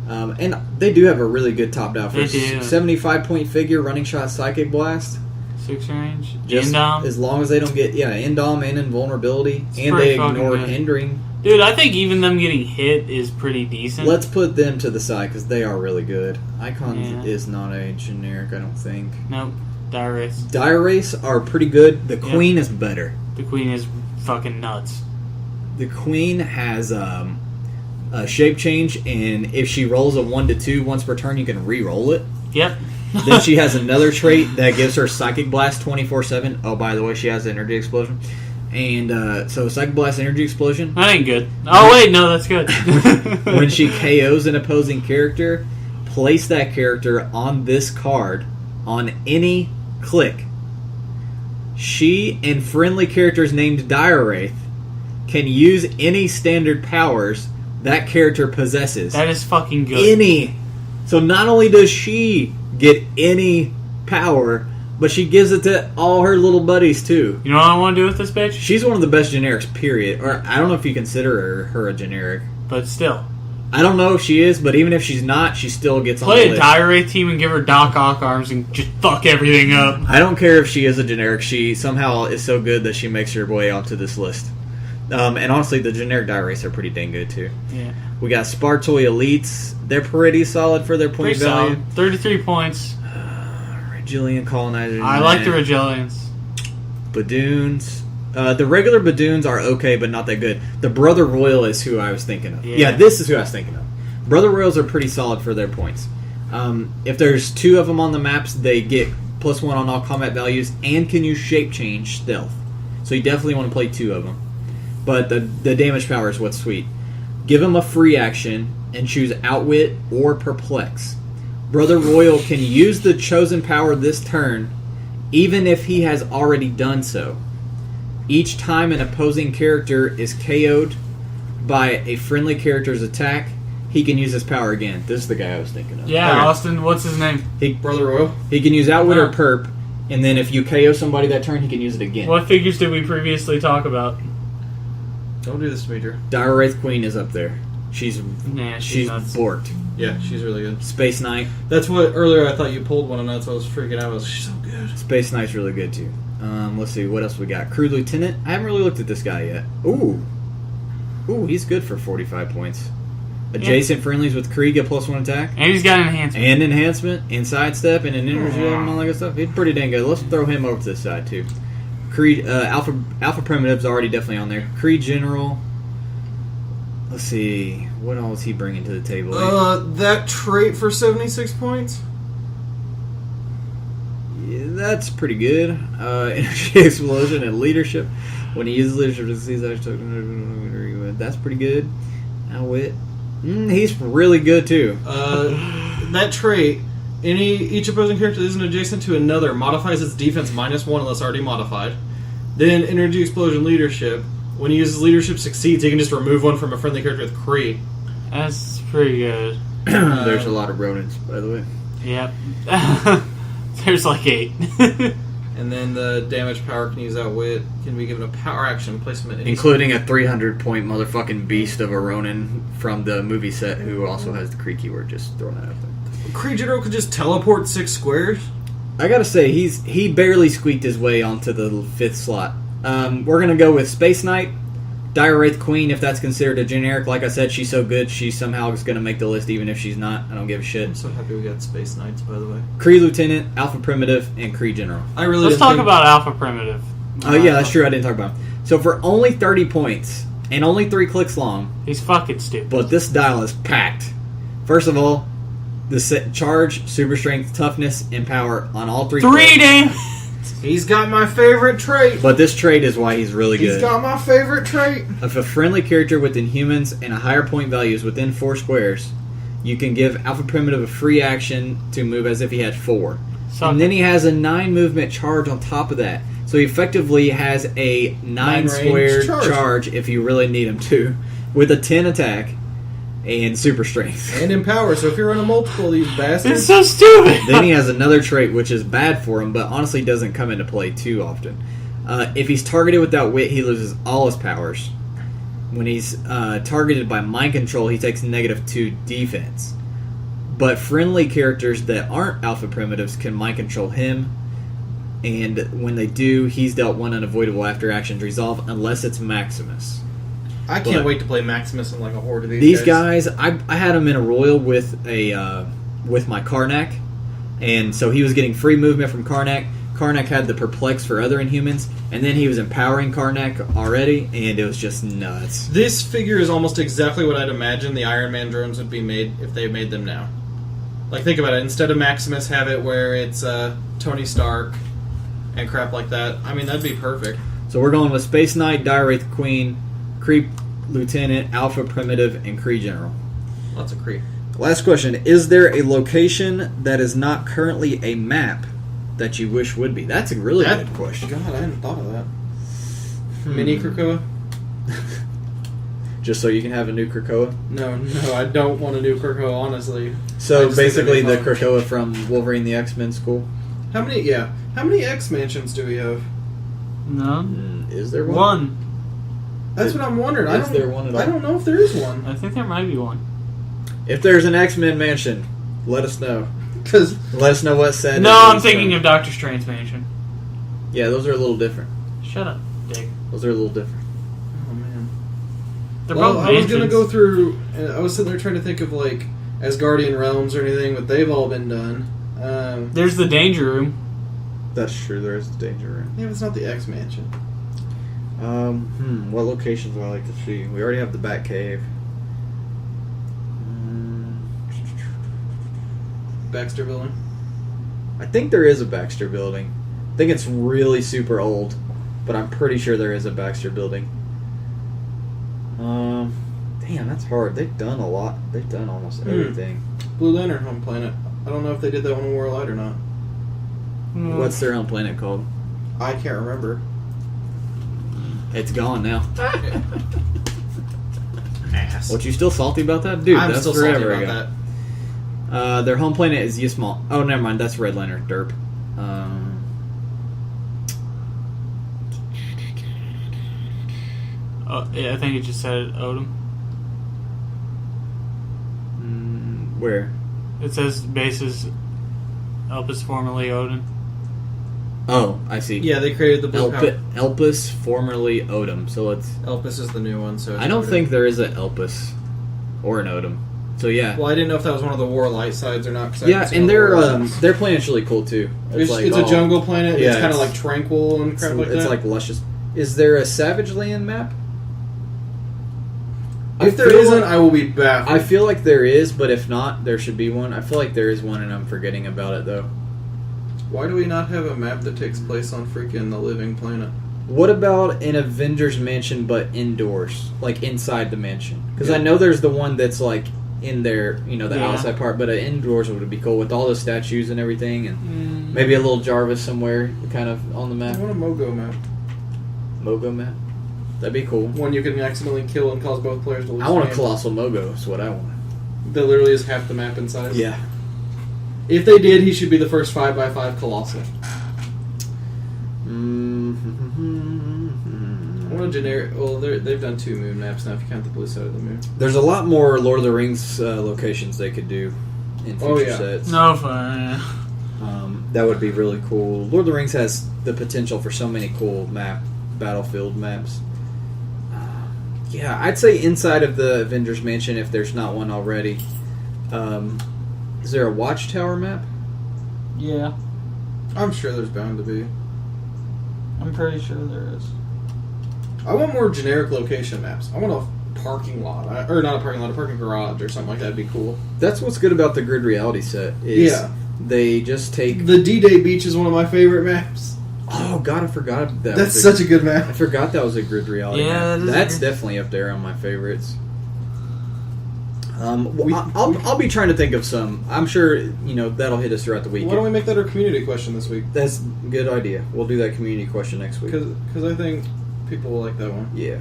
And they do have a really good top down for They do. 75-point figure, running shot, psychic blast. 6 range. Just Indom. as long as they don't get Indom and invulnerability, It's and pretty they fucking ignore good. hindering. Dude, I think even them getting hit is pretty decent. Let's put them to the side because they are really good. Icons Yeah. is not a generic, I don't think. Nope. Dire Wraiths. Dire Wraiths are pretty good. The Queen is better. The Queen is fucking nuts. The Queen has a shape change, and if she rolls a 1 to 2 once per turn, you can re-roll it. Yep. Then she has another trait that gives her Psychic Blast 24/7. Oh, by the way, she has Energy Explosion. And so Psychic Blast, Energy Explosion. That ain't good. Oh, wait, no, that's good. When she KOs an opposing character, place that character on this card on any click. She and friendly characters named Dire Wraith can use any standard powers that character possesses. That is fucking good. Any. So not only does she get any power, but she gives it to all her little buddies too. You know what I want to do with this bitch? She's one of the best generics, period. Or I don't know if you consider her a generic. But still. I don't know if she is, but even if she's not, she still gets on Play the a list. Dire Wraith team and give her Doc Ock arms and just fuck everything up. I don't care if she is a generic. She somehow is so good that she makes her way onto this list. And honestly, the generic Dire Wraiths are pretty dang good too. Yeah. We got Spartoy Elites. They're pretty solid for their point Pretty value. solid. 33 points. Regillian Colonizers. I like the Regillians. Badoons. The regular Badoons are okay, but not that good. The Brother Royal is who I was thinking of. Yeah. This is who I was thinking of. Brother Royals are pretty solid for their points. If there's 2 of them on the maps, they get +1 on all combat values and can use shape change stealth. So you definitely want to play 2 of them. But the damage power is what's sweet. Give them a free action and choose Outwit or Perplex. Brother Royal can use the chosen power this turn, even if he has already done so. Each time an opposing character is KO'd by a friendly character's attack, he can use his power again. This is the guy I was thinking of. Yeah, Okay. Austin, what's his name? Brother Royal. He can use Outwit or Perp, and then if you KO somebody that turn, he can use it again. What figures did we previously talk about? Don't do this to me, Drew. Dire Wraith Queen is up there. She's She's nuts. borked. Yeah, she's really good. Space Knight. That's what earlier I thought you pulled one, and that's what I was freaking out. She's so good. Space Knight's really good too. Let's see, what else we got? Crew Lieutenant. I haven't really looked at this guy yet. Ooh, he's good for 45 points. Adjacent friendlies with Kree get +1 attack. And he's got an enhancement. And enhancement, and sidestep, and an energy and all that good stuff. He's pretty dang good. Let's throw him over to this side too. Creed Alpha Primitive's already definitely on there. Creed General. Let's see, what all is he bringing to the table? That trait for 76 points. Yeah, that's pretty good. Energy Explosion and Leadership. When he uses Leadership, that's pretty good. Outwit. He's really good too. That trait, each opposing character that isn't adjacent to another modifies its defense -1 unless already modified. Then Energy Explosion Leadership. When he uses Leadership succeeds, he can just remove one from a friendly character with Kree. That's pretty good. There's a lot of rodents, by the way. Yep. There's like 8. And then the damage power can use Outwit. Can be given a power action placement. Including a 300-point motherfucking beast of a Ronin from the movie set who also has the Kree keyword. Just throwing that out there. Kree General could just teleport 6 squares. I gotta say, he barely squeaked his way onto the 5th slot. We're gonna go with Space Knight, Dire Wraith Queen, if that's considered a generic. Like I said, she's so good, she somehow is gonna make the list even if she's not. I don't give a shit. I'm so happy we got Space Knights, by the way. Kree Lieutenant, Alpha Primitive, and Kree General. Let's talk about Alpha Primitive. Oh yeah, that's true. I didn't talk about him. So for only 30 points and only 3 clicks long, He's fucking stupid. but this dial is packed. First of all, the set charge, super strength, toughness, and power on all 3. 3 clicks. damn. He's got my favorite trait. But this trait is why he's really good. He's got my favorite trait. If a friendly character with Inhumans and a higher point value is within 4 squares, you can give Alpha Primitive a free action to move as if he had 4. And then he has a 9 movement charge on top of that. So he effectively has a 9 square charge if you really need him to, with a 10 attack and super strength. And in power, so if you're running multiple of these bastards... It's so stupid! Then he has another trait which is bad for him, but honestly doesn't come into play too often. If he's targeted without wit, he loses all his powers. When he's targeted by mind control, he takes -2 defense. But friendly characters that aren't Alpha Primitives can mind control him, and when they do, he's dealt 1 unavoidable after actions resolve unless it's Maximus. I can't wait to play Maximus in like a horde of These guys, I had him in a royal with my Karnak, and so he was getting free movement from Karnak. Karnak had the perplex for other Inhumans, and then he was empowering Karnak already, and it was just nuts. This figure is almost exactly what I'd imagine the Iron Man drones would be made if they made them now. Like, think about it. Instead of Maximus, have it where it's Tony Stark and crap like that. I mean, that'd be perfect. So we're going with Space Knight, Dire Wraith Queen, Kree Lieutenant, Alpha Primitive, and Kree General. Lots of Kree. Last question. Is there a location that is not currently a map that you wish would be? That's a really good question. God, I hadn't thought of that. Mini Krakoa? Just so you can have a new Krakoa? No, I don't want a new Krakoa, honestly. So basically the Krakoa from Wolverine the X-Men school? How many X mansions do we have? No. Is there one? One. That's what I'm wondering. Is there one at all? I don't know if there is one. I think there might be one. If there's an X-Men mansion, let us know. Let us know what set. No, I'm thinking of Doctor Strange's mansion. Yeah, those are a little different. Shut up, Dick. Those are a little different. Oh man. They're Well, both I was mansions. gonna go through. I was sitting there trying to think of like Asgardian realms or anything, but they've all been done. There's the danger room. That's true. There is the danger room. Yeah, but it's not the X Mansion. What locations would I like to see? We already have the Bat Cave. Baxter Building. I think there is a Baxter Building. I think it's really super old, but I'm pretty sure there is a Baxter Building. Damn, that's hard. They've done a lot. They've done almost everything. Blue Lantern home planet. I don't know if they did that one in War Light or not. What's their own planet called? I can't remember. It's gone now. Ass. What, you still salty about that? Dude, I'm that's still salty forever about ago. that. Their home planet is Yismal. Oh, never mind. That's Red Lantern. Derp. Yeah, I think it just said Odom. Where? It says bases Elpis, formerly Odin. Oh, I see. Yeah, they created the blue power. Elpis, formerly Odom. So let's. Elpis is the new one, so it's I don't Odin. think there is an Elpis or an Odom. So yeah. Well, I didn't know if that was one of the War Light sides or not. 'Cause I Yeah, haven't seen and all the War Lights. their planet's really cool too. It's like a jungle planet. Yeah, it's kind of it's- like tranquil and crap like that. It's like luscious. Is there a Savage Land map? If there isn't, I will be baffled. I feel like there is, but if not, there should be one. I feel like there is one, and I'm forgetting about it though. Why do we not have a map that takes place on freaking the living planet? What about an Avengers mansion, but indoors, like inside the mansion? Because I Yeah. know there's the one that's like in there, the Yeah. outside part, but indoors would be cool with all the statues and everything, and maybe a little Jarvis somewhere, kind of on the I map. want a Mogo map. Mogo map, that'd be cool. One you can accidentally kill and cause both players to lose. I want a games. colossal Mogo. Is what I want. That literally is half the map in size. Yeah. If they did, he should be the first 5x5 colossal. I want a generic. Well, they've done 2 moon maps now. If you count the blue side of the moon. There's a lot more Lord of the Rings locations they could do in future Oh, yeah. sets. No fun. That would be really cool. Lord of the Rings has the potential for so many cool battlefield maps. Yeah, I'd say inside of the Avengers Mansion, if there's not one already. Is there a Watchtower map? Yeah, I'm sure there's bound to be. I'm pretty sure there is. I want more generic location maps. I want a parking lot, or not a parking lot, a parking garage or something like that. Would be cool. That's what's good about the Grid Reality set. Is Yeah. They just take... The D-Day Beach is one of my favorite maps. Oh, God, I forgot that. That's such a good map. I forgot that was a Grid Reality Yeah, map. that is That's a good- definitely up there on my favorites. I'll be trying to think of some. I'm sure that'll hit us throughout the week. Why don't we make that our community question this week? That's a good idea. We'll do that community question next week. Because I think people will like that one. Yeah.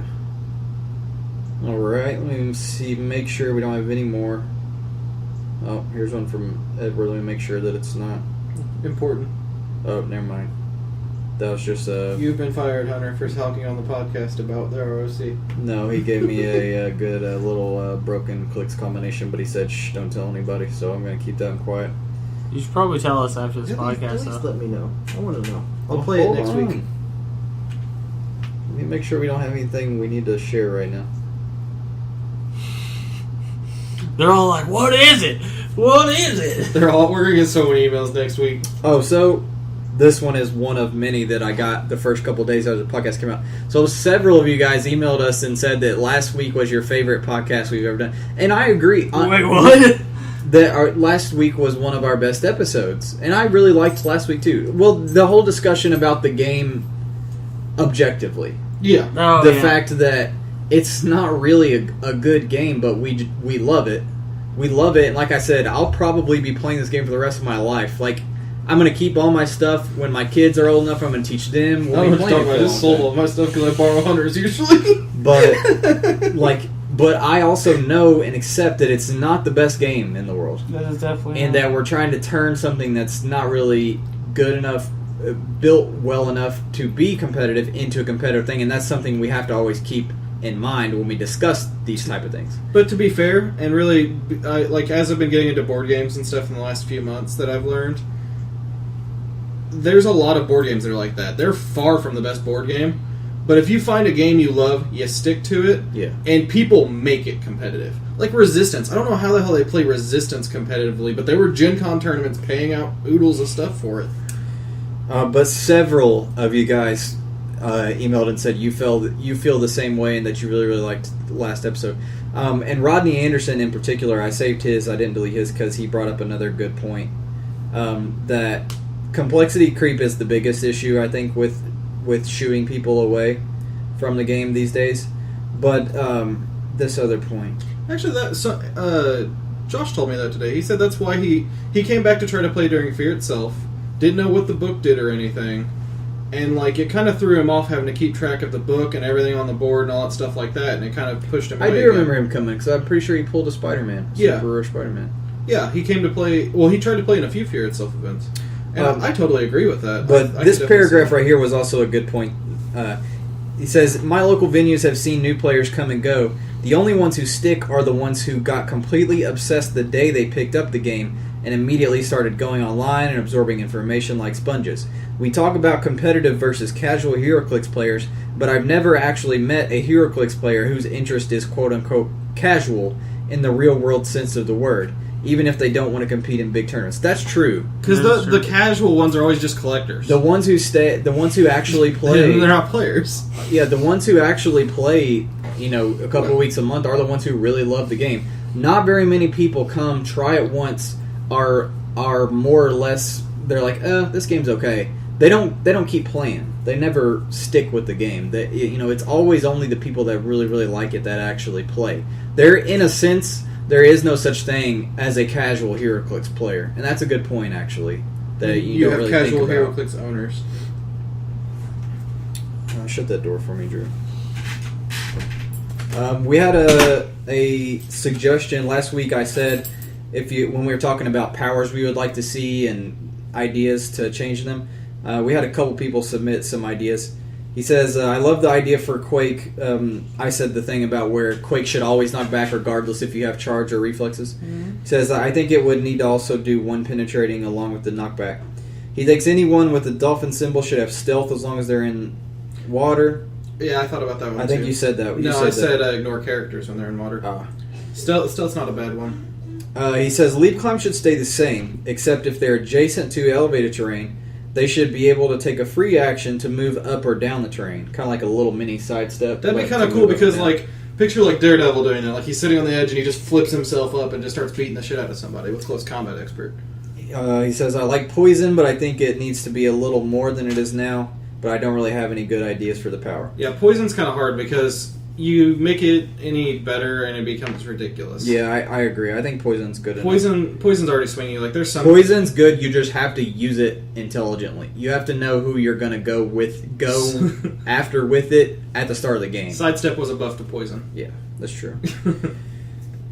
All right. Let me see. Make sure we don't have any more. Oh, here's one from Edward. Let me make sure that it's not. Important. Oh, never mind. That was just You've been fired, Hunter, for talking on the podcast about the ROC. No, he gave me a good little broken clicks combination, but he said, "Shh, don't tell anybody." So I'm gonna keep that one quiet. You should probably tell us after this At least podcast, though. let me know. I want to know. I'll Well, play it hold next on. week. Let me make sure we don't have anything we need to share right now. They're all like, "What is it? What is it?" We're gonna get so many emails next week. Oh, so this one is one of many that I got the first couple of days after the podcast came out. So several of you guys emailed us and said that last week was your favorite podcast we've ever done, and I agree. Wait, what? That our last week was one of our best episodes, and I really liked last week too. Well, the whole discussion about the game objectively, Yeah. Oh, the yeah. fact that it's not really a good game, but we love it. We love it, and like I said, I'll probably be playing this game for the rest of my life. Like, I'm going to keep all my stuff when my kids are old enough. I'm going to teach them. We'll I'm be going to playing talk it for about a this long sold time. all my stuff because I borrow Hunters usually. But I also know and accept that it's not the best game in the world, That is definitely. and that we're trying to turn something that's not really good enough, built well enough to be competitive into a competitive thing, and that's something we have to always keep in mind when we discuss these type of things. But to be fair, and really, as I've been getting into board games and stuff in the last few months that I've learned, there's a lot of board games that are like that. They're far from the best board game, But if you find a game you love, you stick to it, and people make it competitive. Like Resistance. I don't know how the hell they play Resistance competitively, but there were GenCon tournaments paying out oodles of stuff for it. But several of you guys emailed and said you feel the same way and that you really, really liked the last episode. And Rodney Anderson in particular, I saved his, I didn't delete his because he brought up another good point. That complexity creep is the biggest issue, I think, with shooing people away from the game these days. But this other point. Actually, Josh told me that today. He said that's why he came back to try to play during Fear itself. Didn't know what the book did or anything. And like it kind of threw him off having to keep track of the book and everything on the board and all that stuff like that. And it kind of pushed him away. I do remember him coming because I'm pretty sure he pulled a Spider-Man. Super Rare Spider-Man. Yeah, he came to play... Well, he tried to play in a few Fear itself events. And I totally agree with that. But this paragraph right here was also a good point. He says, my local venues have seen new players come and go. The only ones who stick are the ones who got completely obsessed the day they picked up the game and immediately started going online and absorbing information like sponges. We talk about competitive versus casual Heroclix players, but I've never actually met a Heroclix player whose interest is quote-unquote casual in the real-world sense of the word, even if they don't want to compete in big tournaments. That's true. Because the casual ones are always just collectors. The ones who actually play... They're not players. Yeah, the ones who actually play, a couple of weeks a month are the ones who really love the game. Not very many people come, try it once, are more or less... They're like, this game's okay. They don't keep playing. They never stick with the game. It's always only the people that really, really like it that actually play. They're, in a sense... There is no such thing as a casual Heroclix player, and that's a good point, actually. That you don't have really casual think about. Heroclix owners. Shut that door for me, Drew. We had a suggestion last week. I said when we were talking about powers we would like to see and ideas to change them, we had a couple people submit some ideas. He says, I love the idea for Quake. I said the thing about where Quake should always knock back regardless if you have charge or reflexes. Mm-hmm. He says, I think it would need to also do one penetrating along with the knockback. He thinks anyone with the dolphin symbol should have stealth as long as they're in water. Yeah, I thought about that one I think you said that. I said ignore characters when they're in water. Stealth's not a bad one. He says, lead climb should stay the same, except if they're adjacent to elevated terrain. They should be able to take a free action to move up or down the terrain. Kind of like a little mini sidestep. That'd be kind of cool because, picture Daredevil doing that. Like, he's sitting on the edge and he just flips himself up and just starts beating the shit out of somebody with close combat expert. He says, I like poison, but I think it needs to be a little more than it is now. But I don't really have any good ideas for the power. Yeah, poison's kind of hard because you make it any better and it becomes ridiculous. Yeah, I agree. I think poison's good. Poison's already swinging. Like there's some poison's good. You just have to use it intelligently. You have to know who you're going to go after with it at the start of the game. Sidestep was a buff to poison. Yeah, that's true.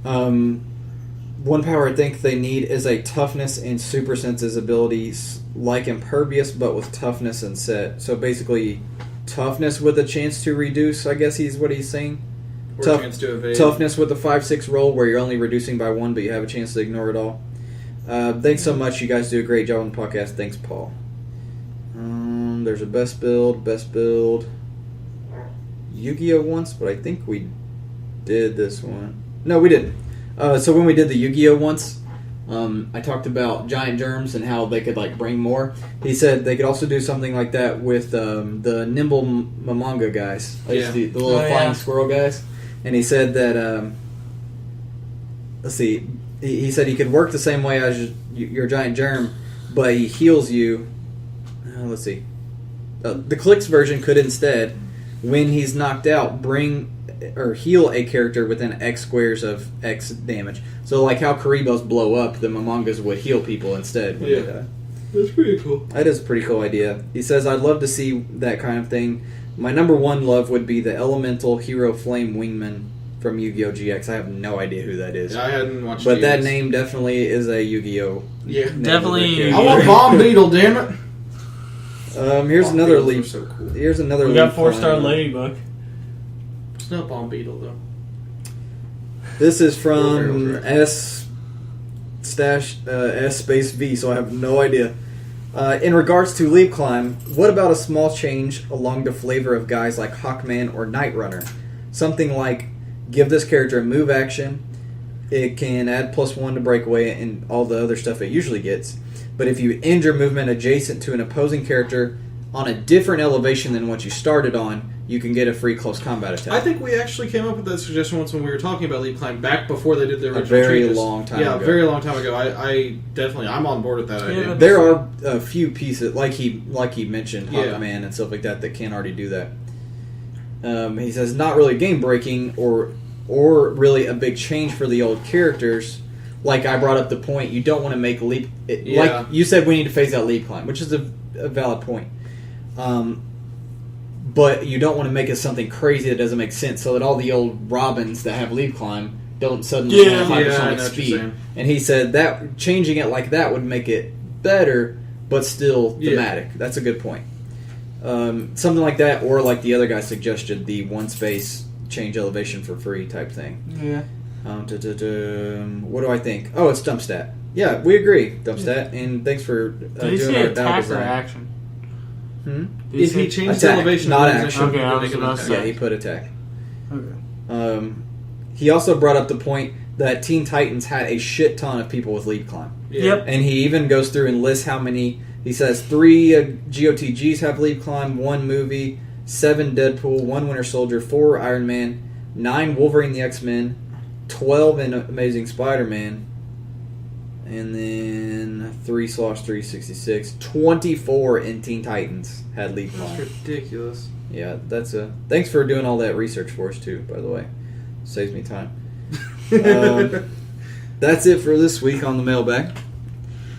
One power I think they need is a toughness and super senses abilities like impervious, but with toughness and set. So basically, toughness with a chance to reduce, I guess what he's saying. Or a chance to evade. Toughness with a 5-6 roll where you're only reducing by 1, but you have a chance to ignore it all. Thanks so much. You guys do a great job on the podcast. Thanks, Paul. There's a best build. Yu-Gi-Oh! Once, but I think we did this one. No, we didn't. So when we did the Yu-Gi-Oh! Once, I talked about giant germs and how they could bring more. He said they could also do something like that with the nimble Mamanga guys, the little flying squirrel guys. And he said that let's see, he said he could work the same way as your giant germ, but he heals you. Let's see, the Clix version could instead, when he's knocked out, bring or heal a character within X squares of X damage. So like how Karibos blow up, the Mamangas would heal people instead when they die. That's pretty cool. That is a pretty cool idea. He says, I'd love to see that kind of thing. My number one love would be the Elemental Hero Flame Wingman from Yu-Gi-Oh! GX. I have no idea who that is. Yeah, I hadn't watched But that name definitely is a Yu-Gi-Oh! Yeah, definitely. I want Bomb Beetle, damn it! Here's Bomb another Beetles leaf. are so cool. Here's another We leaf. got 4-star Ladybug. It's not Bomb Beetle, though. This is from S space V, so I have no idea. In regards to Leap Climb, what about a small change along the flavor of guys like Hawkman or Night Runner? Something like give this character a move action. It can add +1 to breakaway and all the other stuff it usually gets. But if you end your movement adjacent to an opposing character on a different elevation than what you started on, you can get a free close combat attack. I think we actually came up with that suggestion once when we were talking about Leap Climb back before they did the original a very changes. long time ago. Yeah, a very long time ago. I'm on board with that idea. There are a few pieces, like he mentioned, Yeah. Hawkman and stuff like that can already do that. He says, not really game breaking or really a big change for the old characters. Like I brought up the point, you don't want to make Leap... Like you said, we need to phase out Leap Climb, which is a valid point. But you don't want to make it something crazy that doesn't make sense, so that all the old Robins that have Leap Climb don't suddenly have hypersonic speed. And he said that changing it like that would make it better, but still thematic. That's a good point. Something like that, or like the other guy suggested, the one space change elevation for free type thing. Yeah. What do I think? Oh, it's dump stat. Yeah, we agree, dump stat. And thanks for Did he doing say our attack design. or action? If he changed attack, the elevation, not then action. it should Okay, make it I was attack. Yeah, he put attack. Okay. He also brought up the point that Teen Titans had a shit ton of people with Leap Climb. Yeah. Yep. And he even goes through and lists how many. He says 3 GOTGs have Leap Climb, 1 movie, 7 Deadpool, 1 Winter Soldier, 4 Iron Man, 9 Wolverine the X-Men, 12 in Amazing Spider-Man, and then 3/366. 24 in Teen Titans had Leap Climb. That's ridiculous. Yeah, thanks for doing all that research for us too, by the way. Saves me time. That's it for this week on the mailbag.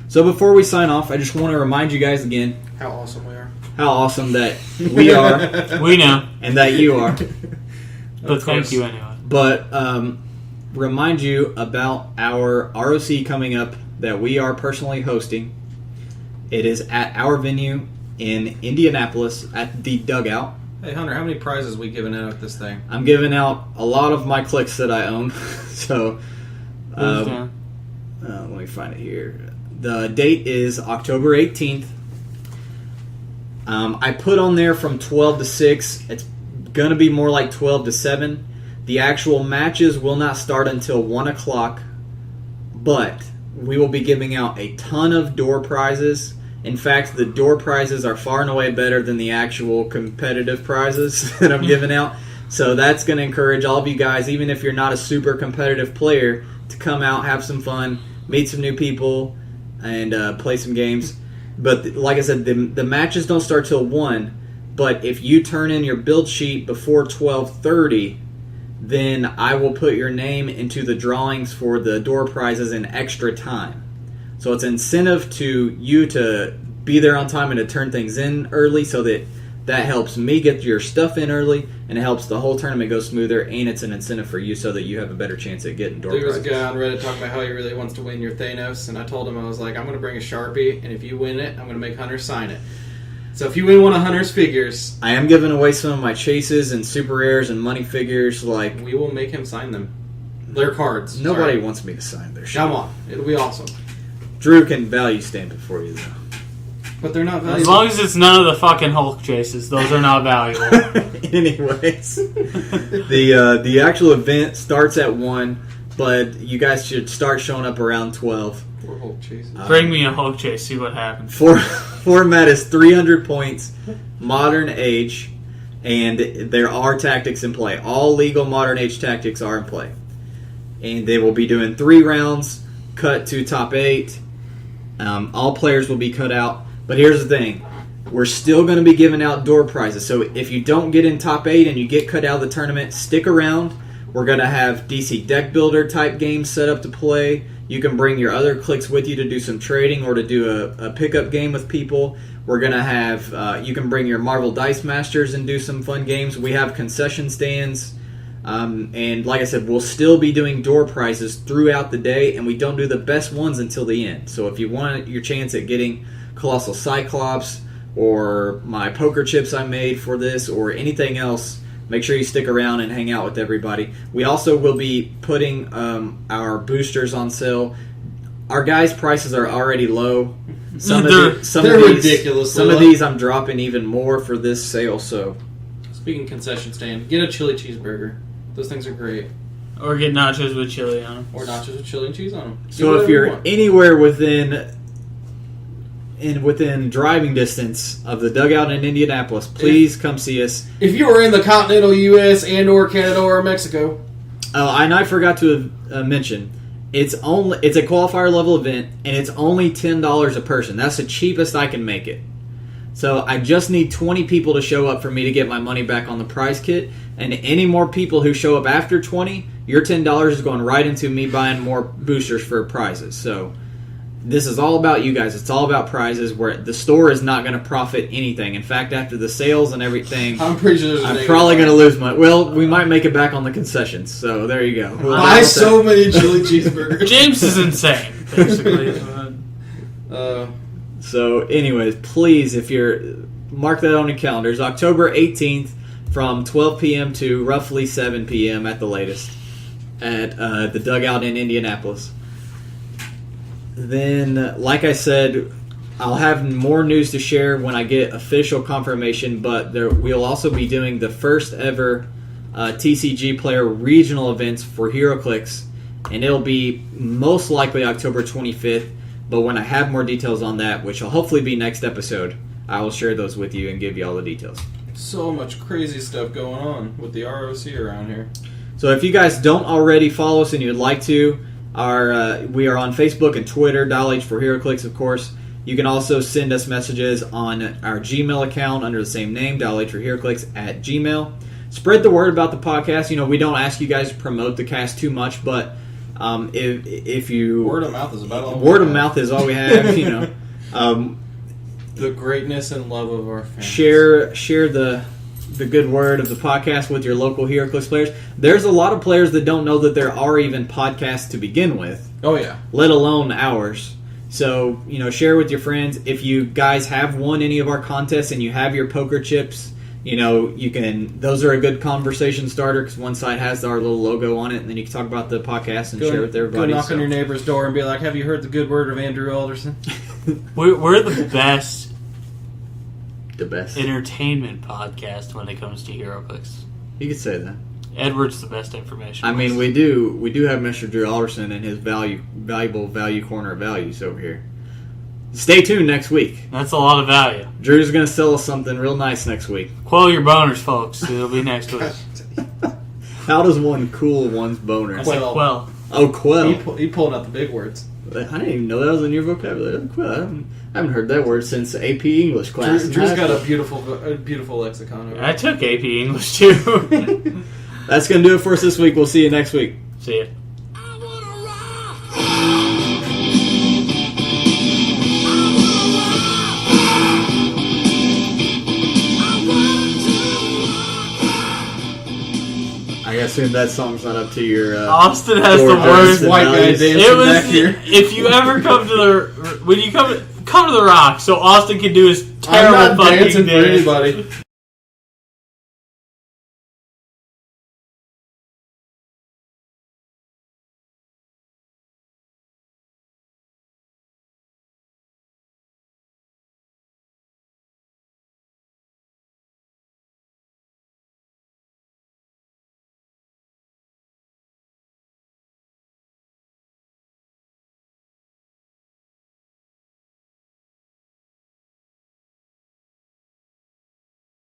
So before we sign off, I just want to remind you guys again How awesome we are. how awesome that we are We know. and that you are. But thank you anyway. But remind you about our ROC coming up that we are personally hosting. It is at our venue in Indianapolis at the Dugout. Hey, Hunter, how many prizes we giving out at this thing? I'm giving out a lot of my clicks that I own. So Who's let me find it here. The date is October 18th. I put on there from 12 to 6. It's going to be more like 12 to 7. The actual matches will not start until 1 o'clock, but we will be giving out a ton of door prizes. In fact, the door prizes are far and away better than the actual competitive prizes that I'm giving out. So that's going to encourage all of you guys, even if you're not a super competitive player, to come out, have some fun, meet some new people, and play some games. But like I said, the matches don't start till 1. But if you turn in your build sheet before 12:30, then I will put your name into the drawings for the door prizes in extra time. So it's incentive to you to be there on time and to turn things in early, so that helps me get your stuff in early, and it helps the whole tournament go smoother, and it's an incentive for you so that you have a better chance at getting door There was prizes. a guy on Reddit talking about how he really wants to win your Thanos, and I told him, I was like, I'm going to bring a Sharpie, and if you win it, I'm going to make Hunter sign it. So if you win one of Hunter's figures, I am giving away some of my chases and super rares and money figures. Like, we will make him sign them. Their cards. nobody Sorry. wants me to sign their shit. Come on. It'll be awesome. Drew can value stamp it for you, though. But they're not As valuable. long as it's none of the fucking Hulk chases, those are not valuable. Anyways, the actual event starts at 1, but you guys should start showing up around 12. Poor Hulk chases. Bring me a Hulk chase, see what happens. Format is 300 points, modern age, and there are tactics in play. All legal modern age tactics are in play. And they will be doing 3 rounds, cut to top 8. All players will be cut out. But here's the thing. We're still going to be giving out door prizes. So if you don't get in top 8 and you get cut out of the tournament, stick around. We're going to have DC deck builder type games set up to play. You can bring your other clicks with you to do some trading or to do a pickup game with people. We're going to have, you can bring your Marvel Dice Masters and do some fun games. We have concession stands. And like I said, we'll still be doing door prizes throughout the day, and we don't do the best ones until the end. So if you want your chance at getting Colossal Cyclops or my poker chips I made for this or anything else, make sure you stick around and hang out with everybody. We also will be putting our boosters on sale our guys' prices are already low. They're ridiculous. Some of these I'm dropping even more for this sale. So, speaking concession stand, get a chili cheeseburger. Those things are great. Or get nachos with chili on them. Or nachos with chili and cheese on them. So if you're anywhere within driving distance of the dugout in Indianapolis, please come see us. If you are in the continental U.S. and or Canada or Mexico. Oh, and I forgot to mention, it's a qualifier level event, and it's only $10 a person. That's the cheapest I can make it. So I just need 20 people to show up for me to get my money back on the prize kit. And any more people who show up after 20, your $10 is going right into me buying more boosters for prizes. So this is all about you guys. It's all about prizes. Where the store is not going to profit anything. In fact, after the sales and everything, I'm pretty sure I'm probably going to lose money. Well, we might make it back on the concessions. So there you go. Buy so many chili cheeseburgers. James is insane, basically. So, anyways, please, if you're mark that on your calendars, October 18th from 12 p.m. to roughly 7 p.m. at the latest at the dugout in Indianapolis. Then, like I said, I'll have more news to share when I get official confirmation, but we'll also be doing the first ever TCG player regional events for Heroclix, and it'll be most likely October 25th. But when I have more details on that, which will hopefully be next episode, I will share those with you and give you all the details. So much crazy stuff going on with the ROC around here. So if you guys don't already follow us and you'd like to, we are on Facebook and Twitter, Dial H for Heroclix, of course. You can also send us messages on our Gmail account under the same name, Dial H for Heroclix at Gmail. Spread the word about the podcast. You know, we don't ask you guys to promote the cast too much, but if you word of mouth is about all. Word of mouth is all we have. You know, the greatness and love of our fans. Share the good word of the podcast with your local Heroclix players. There's a lot of players that don't know that there are even podcasts to begin with. Oh yeah, let alone ours. So you know, share with your friends. If you guys have won any of our contests and you have your poker chips. You know, you can. Those are a good conversation starter because one side has our little logo on it, and then you can talk about the podcast and share with everybody. Go knock on your neighbor's door and be like, "Have you heard the good word of Andrew Alderson?" We're the best, entertainment podcast when it comes to Heroclix. You could say that. Edward's the best information. I mean, we do have Mr. Drew Alderson and his valuable value corner of values over here. Stay tuned next week. That's a lot of value. Drew's going to sell us something real nice next week. Quell your boners, folks. It'll be next week. How does one cool one's boner? I said quell. Oh, quell. He pulled out the big words. I didn't even know that was in your vocabulary. Quell. I haven't heard that word since AP English class. Drew's got a beautiful lexicon. I took AP English, too. That's going to do it for us this week. We'll see you next week. See ya. I assume that song's not up to your. Austin has the worst white guy dancing back here. If you ever come to come to the ROC, so Austin can do his terrible I'm not fucking dancing dance. for anybody.